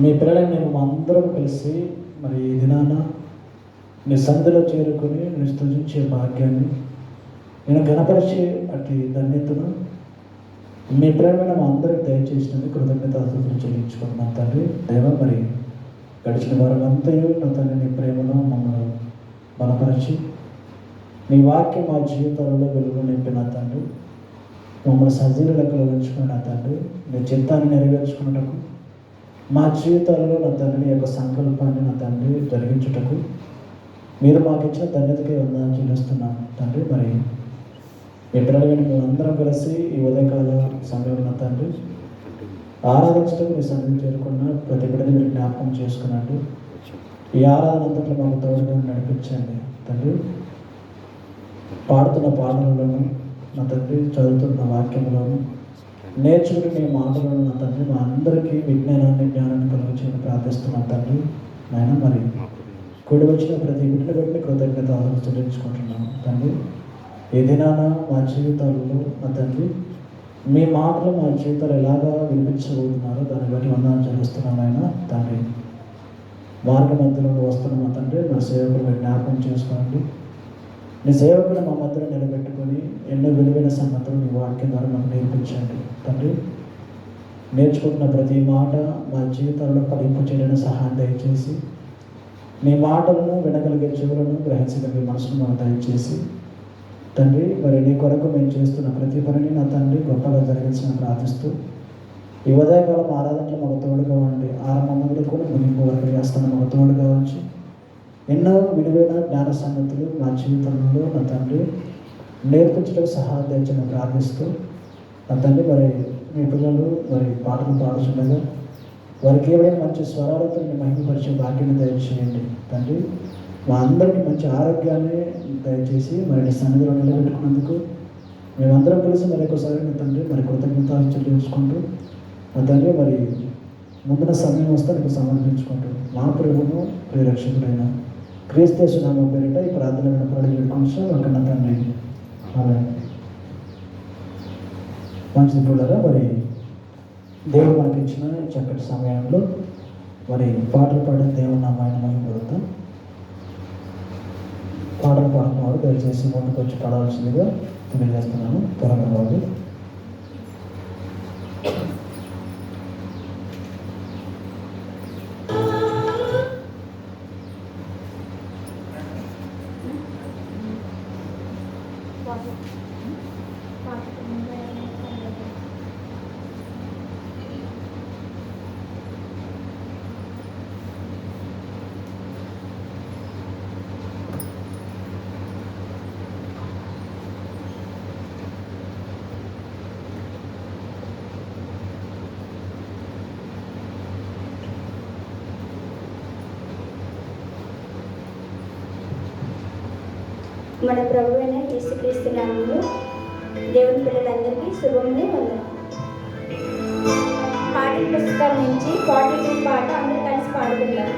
మీ పిల్లలని మేము అందరం కలిసి మరి ఈ దినాన నీ సన్నిధిలో చేరుకొని నీ స్తుతించే భాగ్యాన్ని నేను గణపరిచే అటు ధన్యతను మీ పిల్లలమైన మా అందరికి దయచేసినందుకు కృతజ్ఞతాస్తుతులు చెల్లించుకుంటున్నాం తండ్రి. దేవ, మరి గడిచిన వారంతయు నా తండ్రి నీ ప్రేమలో మమ్మల్ని బలపరిచి నీ వాక్యం మా జీవితాలలో వెలుగు నింపిన తండ్రి, మమ్మల్ని సజీవ లెక్కలో ఉంచుకున్న తండ్రి, నీ చిత్తాన్ని నెరవేర్చుకున్నటకు మా జీవితాలలో నా తండ్రి యొక్క సంకల్పాన్ని నా తండ్రి జరిగించుటకు మీరు మాకు ఇచ్చిన ధన్యతకి వందనాలు చెల్లిస్తున్నాను తండ్రి. మరి మీ పిల్లలు మేము అందరం కలిసి ఈ ఉదయకాల సమయంలో తండ్రి ఆరాధించడం మీ సన్నిధి చేరుకున్న ప్రతి బిడ్డని మీరు జ్ఞాపకం చేసుకున్నట్టు ఈ ఆరాధన అంతట్లో మాకు తోడుగా నడిపించండి తండ్రి. పాడుతున్న పాటలలోను నా తండ్రి, చదువుతున్న వాక్యంలోను, నేర్చుకుని మీ మాటలను నా తండ్రి మా అందరికీ విజ్ఞానాన్ని జ్ఞానాన్ని కలిగించని ప్రార్థిస్తున్నాను తండ్రి. నాయన, మరి కూడి వచ్చిన ప్రతి బిడ్డ బట్టి కృతజ్ఞత చెల్లించుకుంటున్నాను తండ్రి. ఏ దినాన మా జీవితాలలో నా తండ్రి మీ మాటలు మా జీవితాలు ఎలాగా వినిపించబోతున్నారో దాన్ని బట్టి వందనాలు చెల్లిస్తున్నాను ఆయన తండ్రి. మార్గ మధ్యలో వస్తున్న మా తండ్రి నా సేవకులు జ్ఞాపకం చేసుకోండి. నీ సేవకులు మా మధ్యలో నిలబెట్టుకొని ఎన్నో విలువైన సంగతులు నీ వాక్యం ద్వారా మాకు నేర్పించండి తండ్రి. నేర్చుకుంటున్న ప్రతి మాట మా జీవితాల్లో ఫలింపు చేయడానికి సహాయం దయచేసి నీ మాటలను వినగలిగే చెవులను గ్రహించగలిగే మనసును మాకు దయచేసి తండ్రి. మరి నీ కొరకు మేము చేస్తున్న ప్రతి పనిని నా తండ్రి గొప్పగా జరిగించిన ప్రార్థిస్తూ ఈ ఉదయకాలం ఆరాధనలో మాకు తోడుగా ఉండి ఆరంభం మొదలుకొని ముగింపు వరకు చేస్తున్న మాకు తోడుగా ఉంచి ఎన్నో విలువైన జ్ఞాన సంగతులు మా జీవితంలో నా తండ్రి నేర్పించడం సహాయం తెచ్చని ప్రార్థిస్తూ నా తండ్రి. మరి మీ పిల్లలు మరి పాటలు పాడుతుండగా వారికి ఏమైనా మంచి స్వరాలతో మహిమపరిచే భాగ్యాన్ని దయచేయండి తండ్రి. మా అందరికీ మంచి ఆరోగ్యాన్ని దయచేసి మరి నీ సన్నిధిలో నిలబెట్టుకున్నందుకు మేమందరం కలిసి మరి ఒకసారి నా తండ్రి మరి కృతజ్ఞతలు చెల్లించుకుంటూ నా తండ్రి మరి ముందున సమయం వస్తే నీకు సమర్పించుకుంటూ మా ప్రభువును ప్రియరక్షకుడైన క్రీస్తు యేసు నామమున పేరిట ఈ ప్రార్థన విన్నప్పుడు వేడుకుంటున్నాం అక్కడ తండ్రి. అలాగే మంచిది పిల్లరా, మరి దేవుడు మనకి ఇచ్చిన చక్కటి సమయంలో మరి పాటలు పాడే దేవుని నామాయణ మహిమపడతాం. పాటలు పాడుతున్నవారు దయచేసి ముందుకు వచ్చి పాడాల్సిందిగా తెలియజేస్తున్నాను. త్వరగా వాళ్ళు మన ప్రభువైన యేసుక్రీస్తు నామములో దేవుని పిల్లలందరికీ శుభమునే వందనాలు. పాటల పుస్తకం నుంచి 42 పాట అందరూ కలిసి పాడుకుంటారు.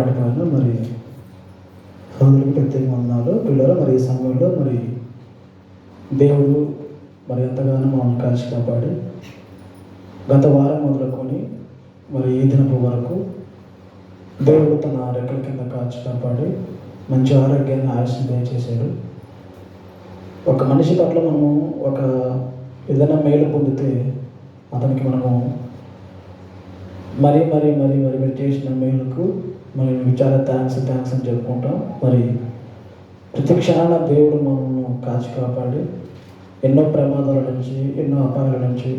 వాటిపైన మరి సోదరులకు ప్రత్యేక వందనాలు. పిల్లలు మరి ఈ సమయంలో మరి దేవుడు మరి ఎంతగానో మమ్మల్ని కాల్చి కాపాడి గత వారం మొదలుకొని మరి ఈ దినపు వరకు దేవుడు తన రెక్కల కింద కాల్చి కాపాడి మంచి ఆరోగ్యాన్ని ఆయుష్ని దయచేశాడు. ఒక మనిషి పట్ల మనము ఒక ఏదైనా మేలు పొందితే అతనికి మనము మరీ మీరు చేసిన మేలుకు మరి చాలా థ్యాంక్స్ అని చెప్పుకుంటాం. మరి ప్రతి క్షణాన దేవుడు మనల్ని కాచి కాపాడి ఎన్నో ప్రమాదాల నుంచి ఎన్నో అపాయాల నుంచి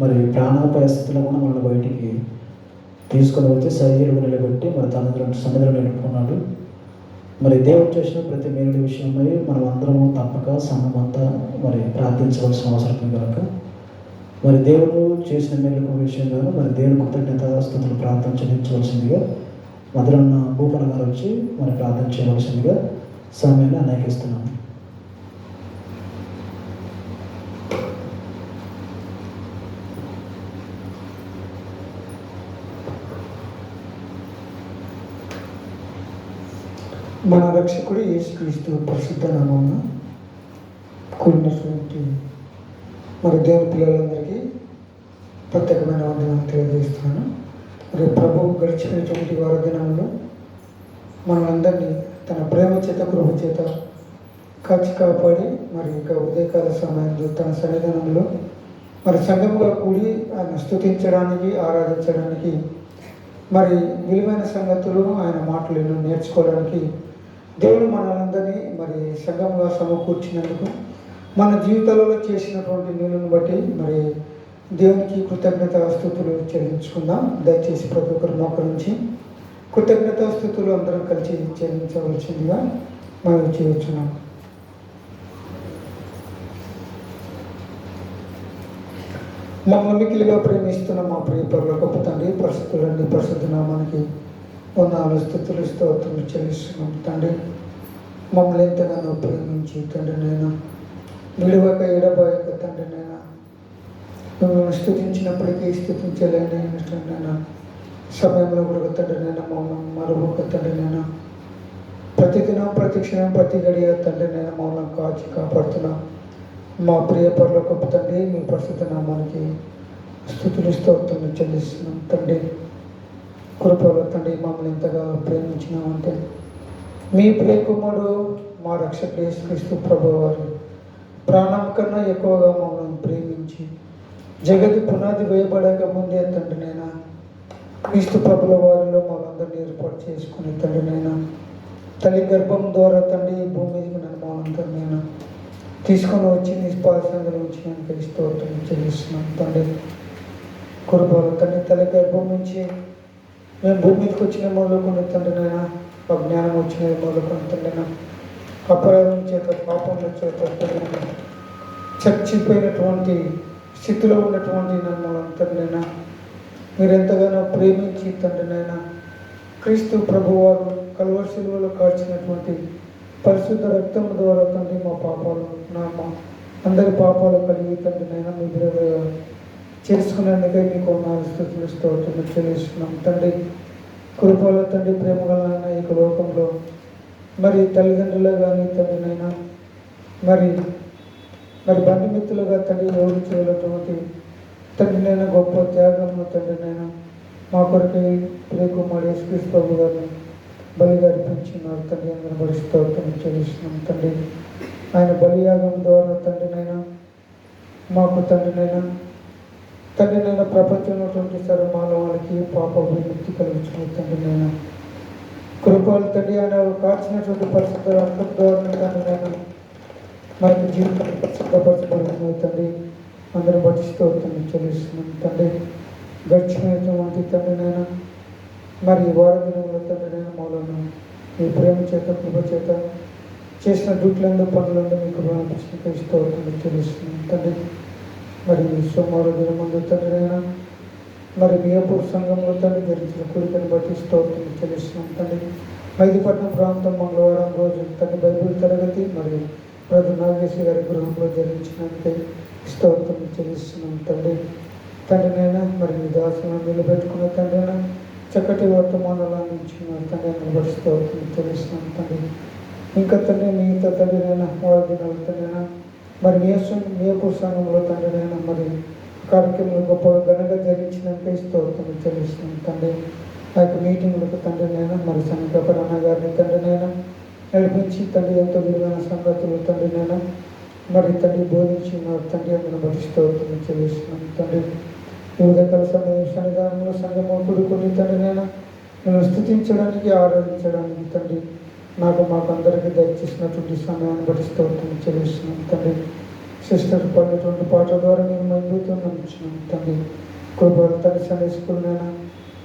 మరి ప్రాణాపాయ స్థితిలో కూడా మనల్ని బయటికి తీసుకొని వచ్చి సజీవులు నిలబెట్టి మరి తన సన్నిధిలో నిలుపుకున్నాడు. మరి దేవుడు చేసిన ప్రతి మేలు విషయమై మనం అందరము తప్పక సంఘమంతా మరి ప్రార్థించవలసిన అవసరం కనుక మరి దేవుడు చేసిన మేలు విషయంగా మరి దేవుని కృతజ్ఞతాస్తుతులు ప్రార్థన చెల్లించవలసిందిగా మొదలన్న భూపన గారు వచ్చి మరి ప్రార్థన చేయవలసిందిగా సమయాన్ని అనేకిస్తున్నాను. మన రక్షకుడు యేసుక్రీస్తు పరిశుద్ధ నామమున కూడినటువంటి మరి దేవుని పిల్లలందరికీ ప్రత్యేకమైన వందనాలు తెలియజేస్తున్నాను. మరి ప్రభువు గడిచినటువంటి వార దినంలో మనందరినీ తన ప్రేమ చేత కృప చేత కాచి కాపాడి మరి ఇంకా ఉదయకాల సమయంలో తన సన్నిధానంలో మరి సంఘముగా కూడి ఆయన స్తుతించడానికి ఆరాధించడానికి మరి విలువైన సంగతులు ఆయన మాటలను నేర్చుకోవడానికి దేవుడు మనందరినీ మరి సంఘంగా సమకూర్చినందుకు మన జీవితాలలో చేసినటువంటి మేలును బట్టి మరి దేవునికి కృతజ్ఞతాస్తుతులు చెల్లించుకుందాం. దయచేసి ప్రతి ఒక్కరు మోకరించి కృతజ్ఞతాస్తుతులు అందరం కలిసి చెల్లించవలసిందిగా మనం చేయవచ్చున్నాం. మమ్మల్ని మిక్కిలిగా ప్రేమిస్తున్న మా ప్రియ పరలోకపు తండ్రి, పరిశుద్ధులన్నీ పరిశుద్ధ నామానికి వందనాలు స్తుతులు స్తోత్రములు చెల్లిస్తున్నాం. తండ్రి, మమ్మల్ని ఎంతగానో ప్రేమించి తండ్రి నేను విలువక ఎడబాయక తండ్రి నేను మిమ్మల్ని స్తుతించినప్పటికీ స్తుతించలేనైనా సమయంలో కూడా తండ్రి నేను మమ్మల్ని మరొక తండ్రి నేను ప్రతిదినం ప్రతి క్షణం ప్రతి గడియ తండ్రి నేను మమ్మల్ని కాచి కాపాడుతున్నాం. మా ప్రియ పరలోకపు తండ్రి, మీ పరిశుద్ధ నామానికి స్తుతులు స్తోత్రములు చెల్లిస్తున్నాం. తండ్రి, కృపలో తండ్రి మమ్మల్ని ఎంతగా ప్రేమించినామంటే మీ ప్రియ కుమారుడు మా రక్షకుడు యేసుక్రీస్తు ప్రభువు వారు ప్రాణం కన్నా ఎక్కువగా మమ్మల్ని ప్రేమించి జగతి పునాది వేయబడక ముందే తండ్రి నేను క్రీస్తు ప్రభుల వారిలో మమ్మల్ని ఏర్పాటు చేసుకుని తండ్రి నేను తల్లి గర్భం ద్వారా తండ్రి భూమి మీదకి నన్ను మమ్మల్ని నేను తీసుకొని వచ్చి నిష్పాసంగా ఉంచినానికి స్తోత్రం చెల్లిస్తున్నాం. తండ్రి, కృపలో తండ్రి తల్లి గర్భం నుంచి మేము భూమి మీదకి వచ్చిన మొదలుకొని తండ్రి నేను అజ్ఞానం వచ్చిన మొదలుకొని తండ్రి అపరాధం చేత పాపంలో చేత చచ్చిపోయినటువంటి స్థితిలో ఉన్నటువంటి నన్ను తండ్రి మీరు ఎంతగానో ప్రేమించి తండ్రి క్రీస్తు ప్రభువారు కల్వరి శిలువలో కాల్చినటువంటి పరిశుద్ధ రక్తం ద్వారా తండ్రి మా పాపాలు మా అందరి పాపాలు కలిగి తండ్రి మీ దగ్గర చేసుకునేందుకే మీకు స్తుతులు స్తోత్రములు చెల్లిస్తున్నాం. తండ్రి, కృపలో తండ్రి ప్రేమ గలనైనా ఈ లోకంలో మరి తల్లిదండ్రులు కానీ తండ్రి మరి బంధుమిత్రులుగా తండ్రి ఎవరు చేయనటువంటి తండ్రి గొప్ప త్యాగము తండ్రి మా కొరకు ప్రియకుమారుడు యేసుక్రీస్తు ప్రభు గారిని బలిగా అర్పించున్నారు. తండ్రి అందరూ బలిస్తోత్రం చెల్లిస్తున్నాం. తండ్రి, ఆయన బలియాగం ద్వారా తండ్రి మాకు తండ్రి ప్రపంచంలో సర్వమానవాళ్ళకి పాప విముక్తి కలిగించిన తండ్రి కృపలు తండ్రి ఆయన కాల్చినటువంటి పరిశుద్ధ రక్తం ద్వారా తండ్రి మనకి జీవితం సిద్ధపరచబడుతున్నాయి. తండ్రి అందరూ బతిస్తోత్రం చెల్లిస్తున్నాం. తండ్రి, గడిచినటువంటి తండ్రి మరి వార దినంలో తండ్రి మూలను మీ ప్రేమ చేత కృప చేత చేసిన డ్యూట్లందు పనులందు మీకు స్తోత్రం చెల్లిస్తున్నాం. తండ్రి, మరి సోమవారం దినం ముందు తండ్రి మరి మియాపూర్ సంఘంలో తండ్రి జరిగిన కోరికను బట్టి స్తోత్రం చెల్లిస్తున్నాం. తండ్రి, మైదుపట్నం ప్రాంతం మంగళవారం రోజు తండ్రి బైబిల్ తరగతి మరియు బ్రదర్ నాగేశ్వరి గారి గృహంలో జరిగించినందుకే స్తోత్రం చెల్లిస్తున్నాం. తండ్రి మరి మీ దాసులను నిలబెట్టుకున్న తండ్రి చక్కటి వర్తమానాలు అందించిన తండ్రి నిలబడిస్తూ తెలుస్తున్నాం తండ్రి. ఇంకా తండ్రి మిగతా తండ్రినైనా వారి దినాలు తండ్రినైనా మరి మీ యొక్క సంఘంలో తండ్రినైనా మరి కార్యక్రమాలు గొప్ప ఘనంగా జరిగించినాక స్తోత్రం తెలుస్తున్నాం తండ్రి. ఆ యొక్క మీటింగ్లకు తండ్రినైనా మరి సంఘపరణ గారిని తండ్రినైనా నడిపించి తండ్రి ఎంతో విలువైన సంగతులు తండ్రినైనా మరి తండ్రి బోధించి మరి తండ్రి అందును బతిస్తూ చెల్లిస్తున్నాం తండ్రి. ఈ ఉదయకాల సమయం సన్నిధానంలో సంఘము కూడుకొని తండ్రినైనా నేను స్థుతించడానికి ఆరాధించడానికి తండ్రి మాకు అందరికీ దయచేసినటువంటి సమయాన్ని బతిస్తూ చెల్లిస్తున్నాం తండ్రి. సిస్టర్ పడినటువంటి పాటల ద్వారా మేము మైబూతో నమ్ముతున్నాం తండ్రి. కృపలు తండ్రి సండే స్కూల్నైనా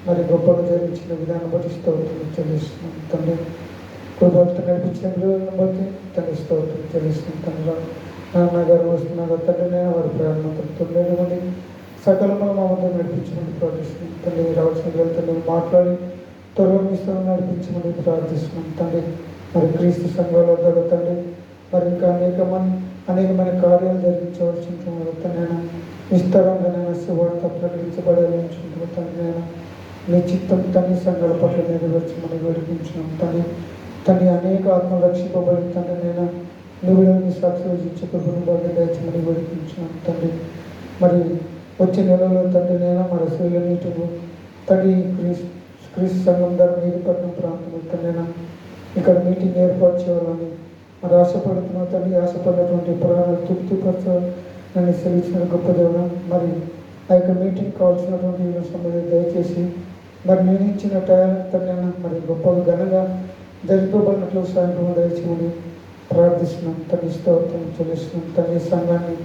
మరి గొప్పగా జరిగించిన విధానం బతిస్తూ చెల్లిస్తున్నాం తండ్రి. కృపలతో నడిపించిన విలువలను బట్టి తండ్రి స్తోత్రం చెల్లిస్తున్నాం తండ్రి. నాన్నగారు వస్తున్నారు తండ్రినైనా వారి ప్రయాణంతో లేనివ్వండి సకలంలో మా వద్ద నడిపించమని ప్రార్థిస్తున్నాం తండ్రి. రావాల్సిన వెళ్తే మాట్లాడి త్వరగా మీ స్థలం నడిపించమని ప్రార్థిస్తున్నాం తండ్రి. మరి క్రీస్తు సంఘాల వద్ద తండ్రి మరి ఇంకా అనేకమైన కార్యాలు జరిగించవలసి ఉంటుంది తండ్రి. విస్తారంగానైనా సువార్త ప్రకటించబడాలని ఉంచుకుంటున్న తండ్రి. మీ చిత్తం తండ్రి సంఘాల పట్ల నెరవేర్చమని వేడుకుంటున్నాం తండ్రి. అనేక ఆత్మలు రక్షింపబడి తండ్రినైనా నువ్వు మీ సాక్షులు ఇచ్చే కృపను బాగా దయచమని వేడుకుంటున్నాం తండ్రి. మరి వచ్చే నెలలో తండ్రినైనా మరి శైల మీటింగు తండ్రి క్రీస్తు సంఘం ద్వారా మేలుపట్నం ప్రాంతంలో తండ్రినైనా ఇక్కడ మీటింగ్ ఏర్పాటు చేయాలని మరి ఆశపడుతున్న తండ్రి. ఆశపడినటువంటి ప్రాణాలు తృప్తిపరచాలని నన్ను సెలవించిన గొప్ప దేవుడు. మరి ఆ యొక్క మీటింగ్ కావాల్సినటువంటి సమయం దయచేసి మరి నేను ఇచ్చిన టయాలకు తండ్రి మరి గొప్పగా ఘనంగా జరిపబడినట్లు సాయంత్రం దయచేయమని ప్రార్థిస్తున్నాం తండ్రి. స్తోత్రం చెల్లిస్తున్నాం తండ్రి. సంఘాన్ని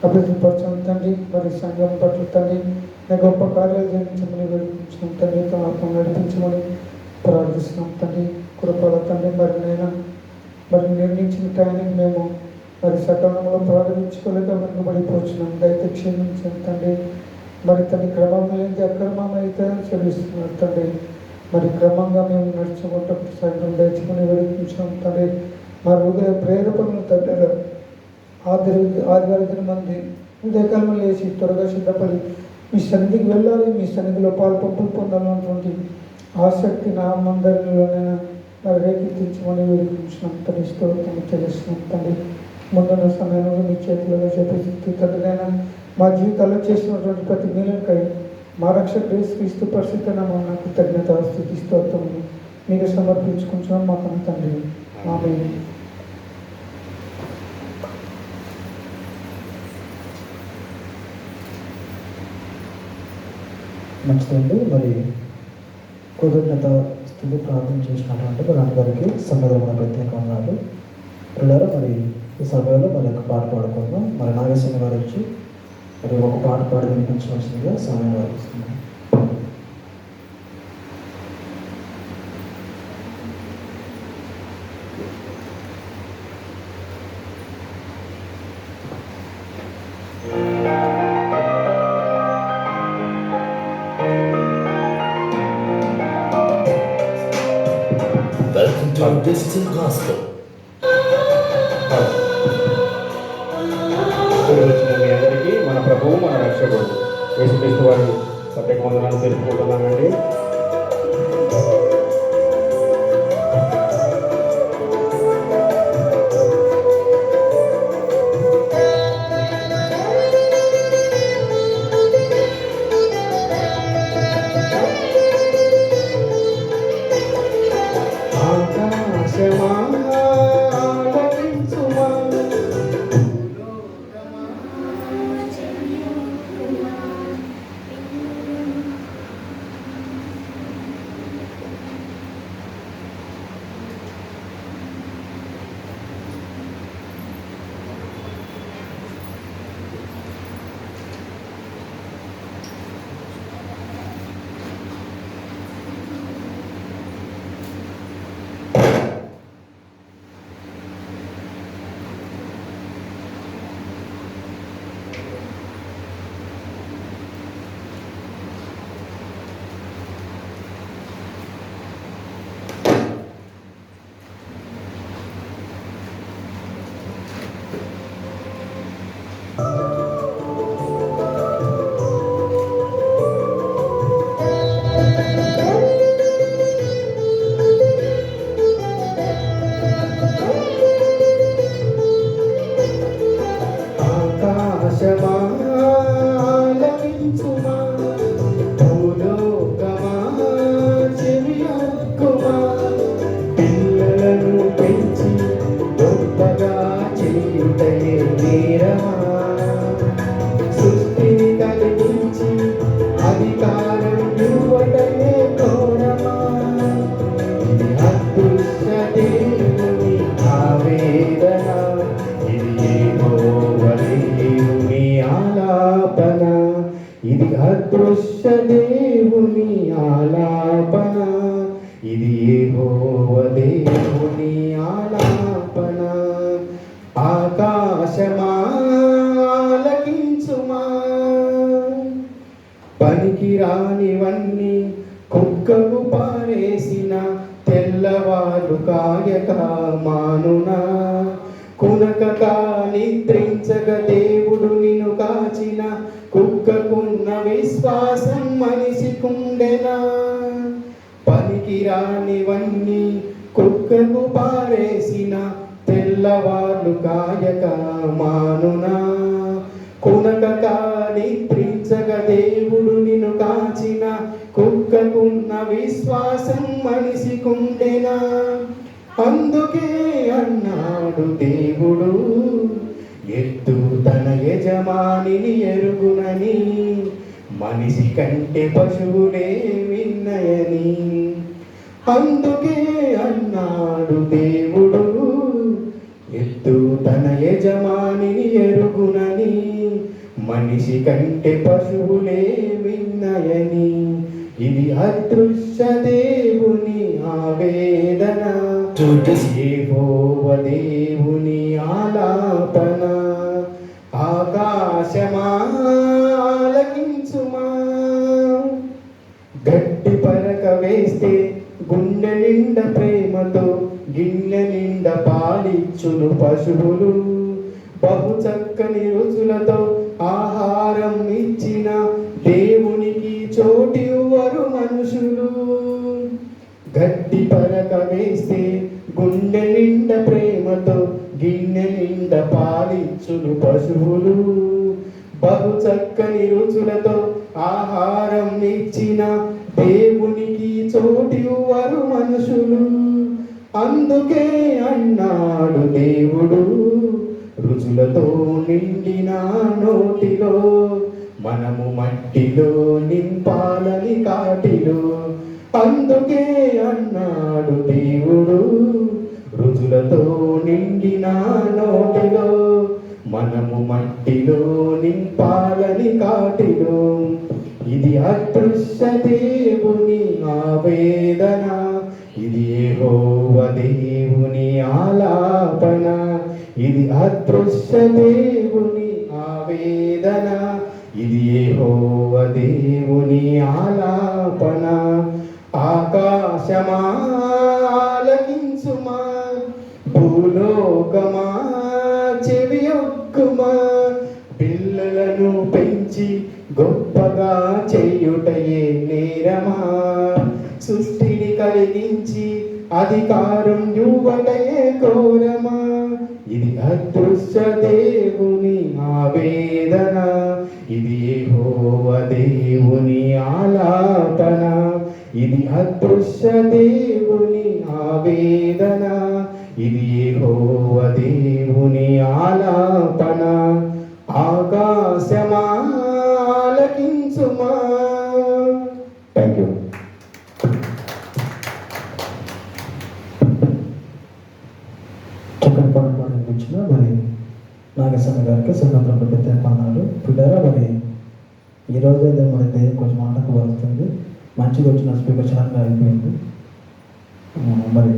అభివృద్ధిపరచడం తండ్రి. మరి సంఘం పట్ల తండ్రి గొప్ప కార్యాలు జరిగించమని వేడుకుంటున్నాం తండ్రి. ఆత్మ నడిపించమని ప్రార్థిస్తున్నాం తండ్రి. కృపల తండ్రి మరి నిర్ణయించిన టైంకి మేము మరి సకాలంలో ప్రారంభించుకోలేక వెనుకబడిపోతున్నాం. దయతో క్షమించండి తండ్రి. మరి తండ్రి క్రమంగా ఏంటి అక్రమం అయితే చెల్లిస్తున్నారు తండ్రి. మరి క్రమంగా మేము నడుచుకుంటూ సాయంత్రం దయచుకుని వేడుకుంటున్నాం తండ్రి. మరి ఉదయ ప్రేరేపణలు తండ్రి ఆదివారం మంది ఉదయకాలంలో లేచి త్వరగా సిద్ధపడి మీ సన్నిధికి వెళ్ళాలి, మీ సన్నిధిలో పాల్పంపులు పొందాలన్నటువంటి ఆసక్తి నా మందరిలోనైనా మరి రేకెత్తించమని వేడుకుంటున్నాం తండ్రి. స్తోత్రం తెలుస్తున్నాం తండ్రి. ముందున్న సమయంలో మీ చేతులలో చెప్పి తండ్రినైనా మా జీవితాల్లో చేసినటువంటి ప్రతి మేలుకై మా రక్షకుడు యేసుక్రీస్తు పరిశుద్ధ నామమున కృతజ్ఞత స్తుతి స్తోత్రములు మీకు సమర్పించుకుంటున్నాం మా కన్న తండ్రి. ఆమేన్. మంచిదండి. మరి కృతజ్ఞత స్థితి ప్రార్థన చేసినటువంటి మరి అందరికీ సన్నద్ధమైన ప్రత్యేకన్నారు పిల్లలు. మరి ఈ సమయంలో మరి ఒక పాట పాడుకుందాం. మరి నాగేశ్వర గారు వచ్చి మరి ఒక పాట పాడి వినిపించవలసిందిగా సమయం వారిస్తున్నాం. Welcome to Digital Gospel. వచ్చిన మీ అందరికీ మన ప్రభువు మన రక్షకుడు యేసుక్రీస్తు వారి ప్రత్యేక వందనాలు తెలుపుకుంటున్నానండి. అదృశ్య దేవుని ఆలాపన, ఇది యెహోవా దేవుని ఆలాపన. ఆకాశమా ఆలకించుమా, పనికి రానివన్నీ కుక్కకు పారేసిన తెల్లవారు కాయక మానునా. కునకక నిద్రించక దేవుడు నిన్ను కాచిన కుక్కకున్న విశ్వాసం మనిషికుండెనా. పనికి రానివన్నీ కుక్కకు పారేసిన తెల్లవాళ్ళు కాయక మానునా. కునకక నిద్రించక దేవుడు నిన్ను కాచిన కుక్కకున్న విశ్వాసం మనిషికుండెనా. అందుకే అన్నాడు దేవుడు, ఎద్దు తన యజమానిని ఎరుగునని, మనిషి కంటే పశువులే విన్నయని. అందుకే అన్నాడు దేవుడు, ఎద్దు తన యజమానిని ఎరుగునని, మనిషి కంటే పశువులే విన్నయని. ఇది అదృశ్య దేవుని ఆవేదన, యెహోవా దేవుని ఆలాపన. ఆకాశమా ఆలకించుమా, గట్టి పరక వేస్తే గుండె నిండా ప్రేమతో గిన్నె నిండా పాలిచ్చును పశువులు. బహు చక్కని రుచులతో ఆహారం ఇచ్చిన దేవునికి చోటివ్వరు మనుషులు. గట్టి పరక వేస్తే గుండె నిండా ప్రేమతో గిన్నె నిండా పాలిచ్చును పశువులు. బహు చక్కని రుచులతో ఆహారం ఇచ్చిన దేవునికి చోటివ్వరు మనుషులు. అందుకే అన్నాడు దేవుడు, రుచులతో నిండిన నోటిలో మనము మట్టిలో నింపాలని కాటిలో. అందుకే అన్నాడు దేవుడు, రుచులతో నిండిన నోటిలో మనము మట్టిలో నింపాలని కాటిలో. ఇది అదృశ్య దేవుని ఆవేదన, ఇది యెహోవా దేవుని ఆలాపన. ఇది అదృశ్య దేవుని ఆవేదన, ఇది యెహోవా దేవుని ఆలాపన. ఆకాశమా ఆలకించుమా, భూలోకమా చెవియొక్కుమా. పిల్లలను పెంచి గొప్పగా చేయుటయే నేరమా, సృష్టిని కలిగించి అధికారం యువటయే ఘోరమా. ఇది అదృశ్య దేవుని ఆవేదన, ఇది యెహోవా దేవుని ఆలాపన. ఇది అదృశ్య దేవుని ఆవేదన, ఇది యెహోవా దేవుని ఆలాపన. ఆకాశమా ఆలకించుమా. Thank you. చక్కని పాటలు అనిపించిన మరి నాగేశ్వర గారికి సంగతులకు ప్రత్యేక అన్నారు. పిల్లరా మరి ఈరోజు అయితే మరి దేవుని కొంచెం మాటకు వస్తుంది. మంచిగా వచ్చిన స్పీకర్ చాలా అయిపోయింది. మరి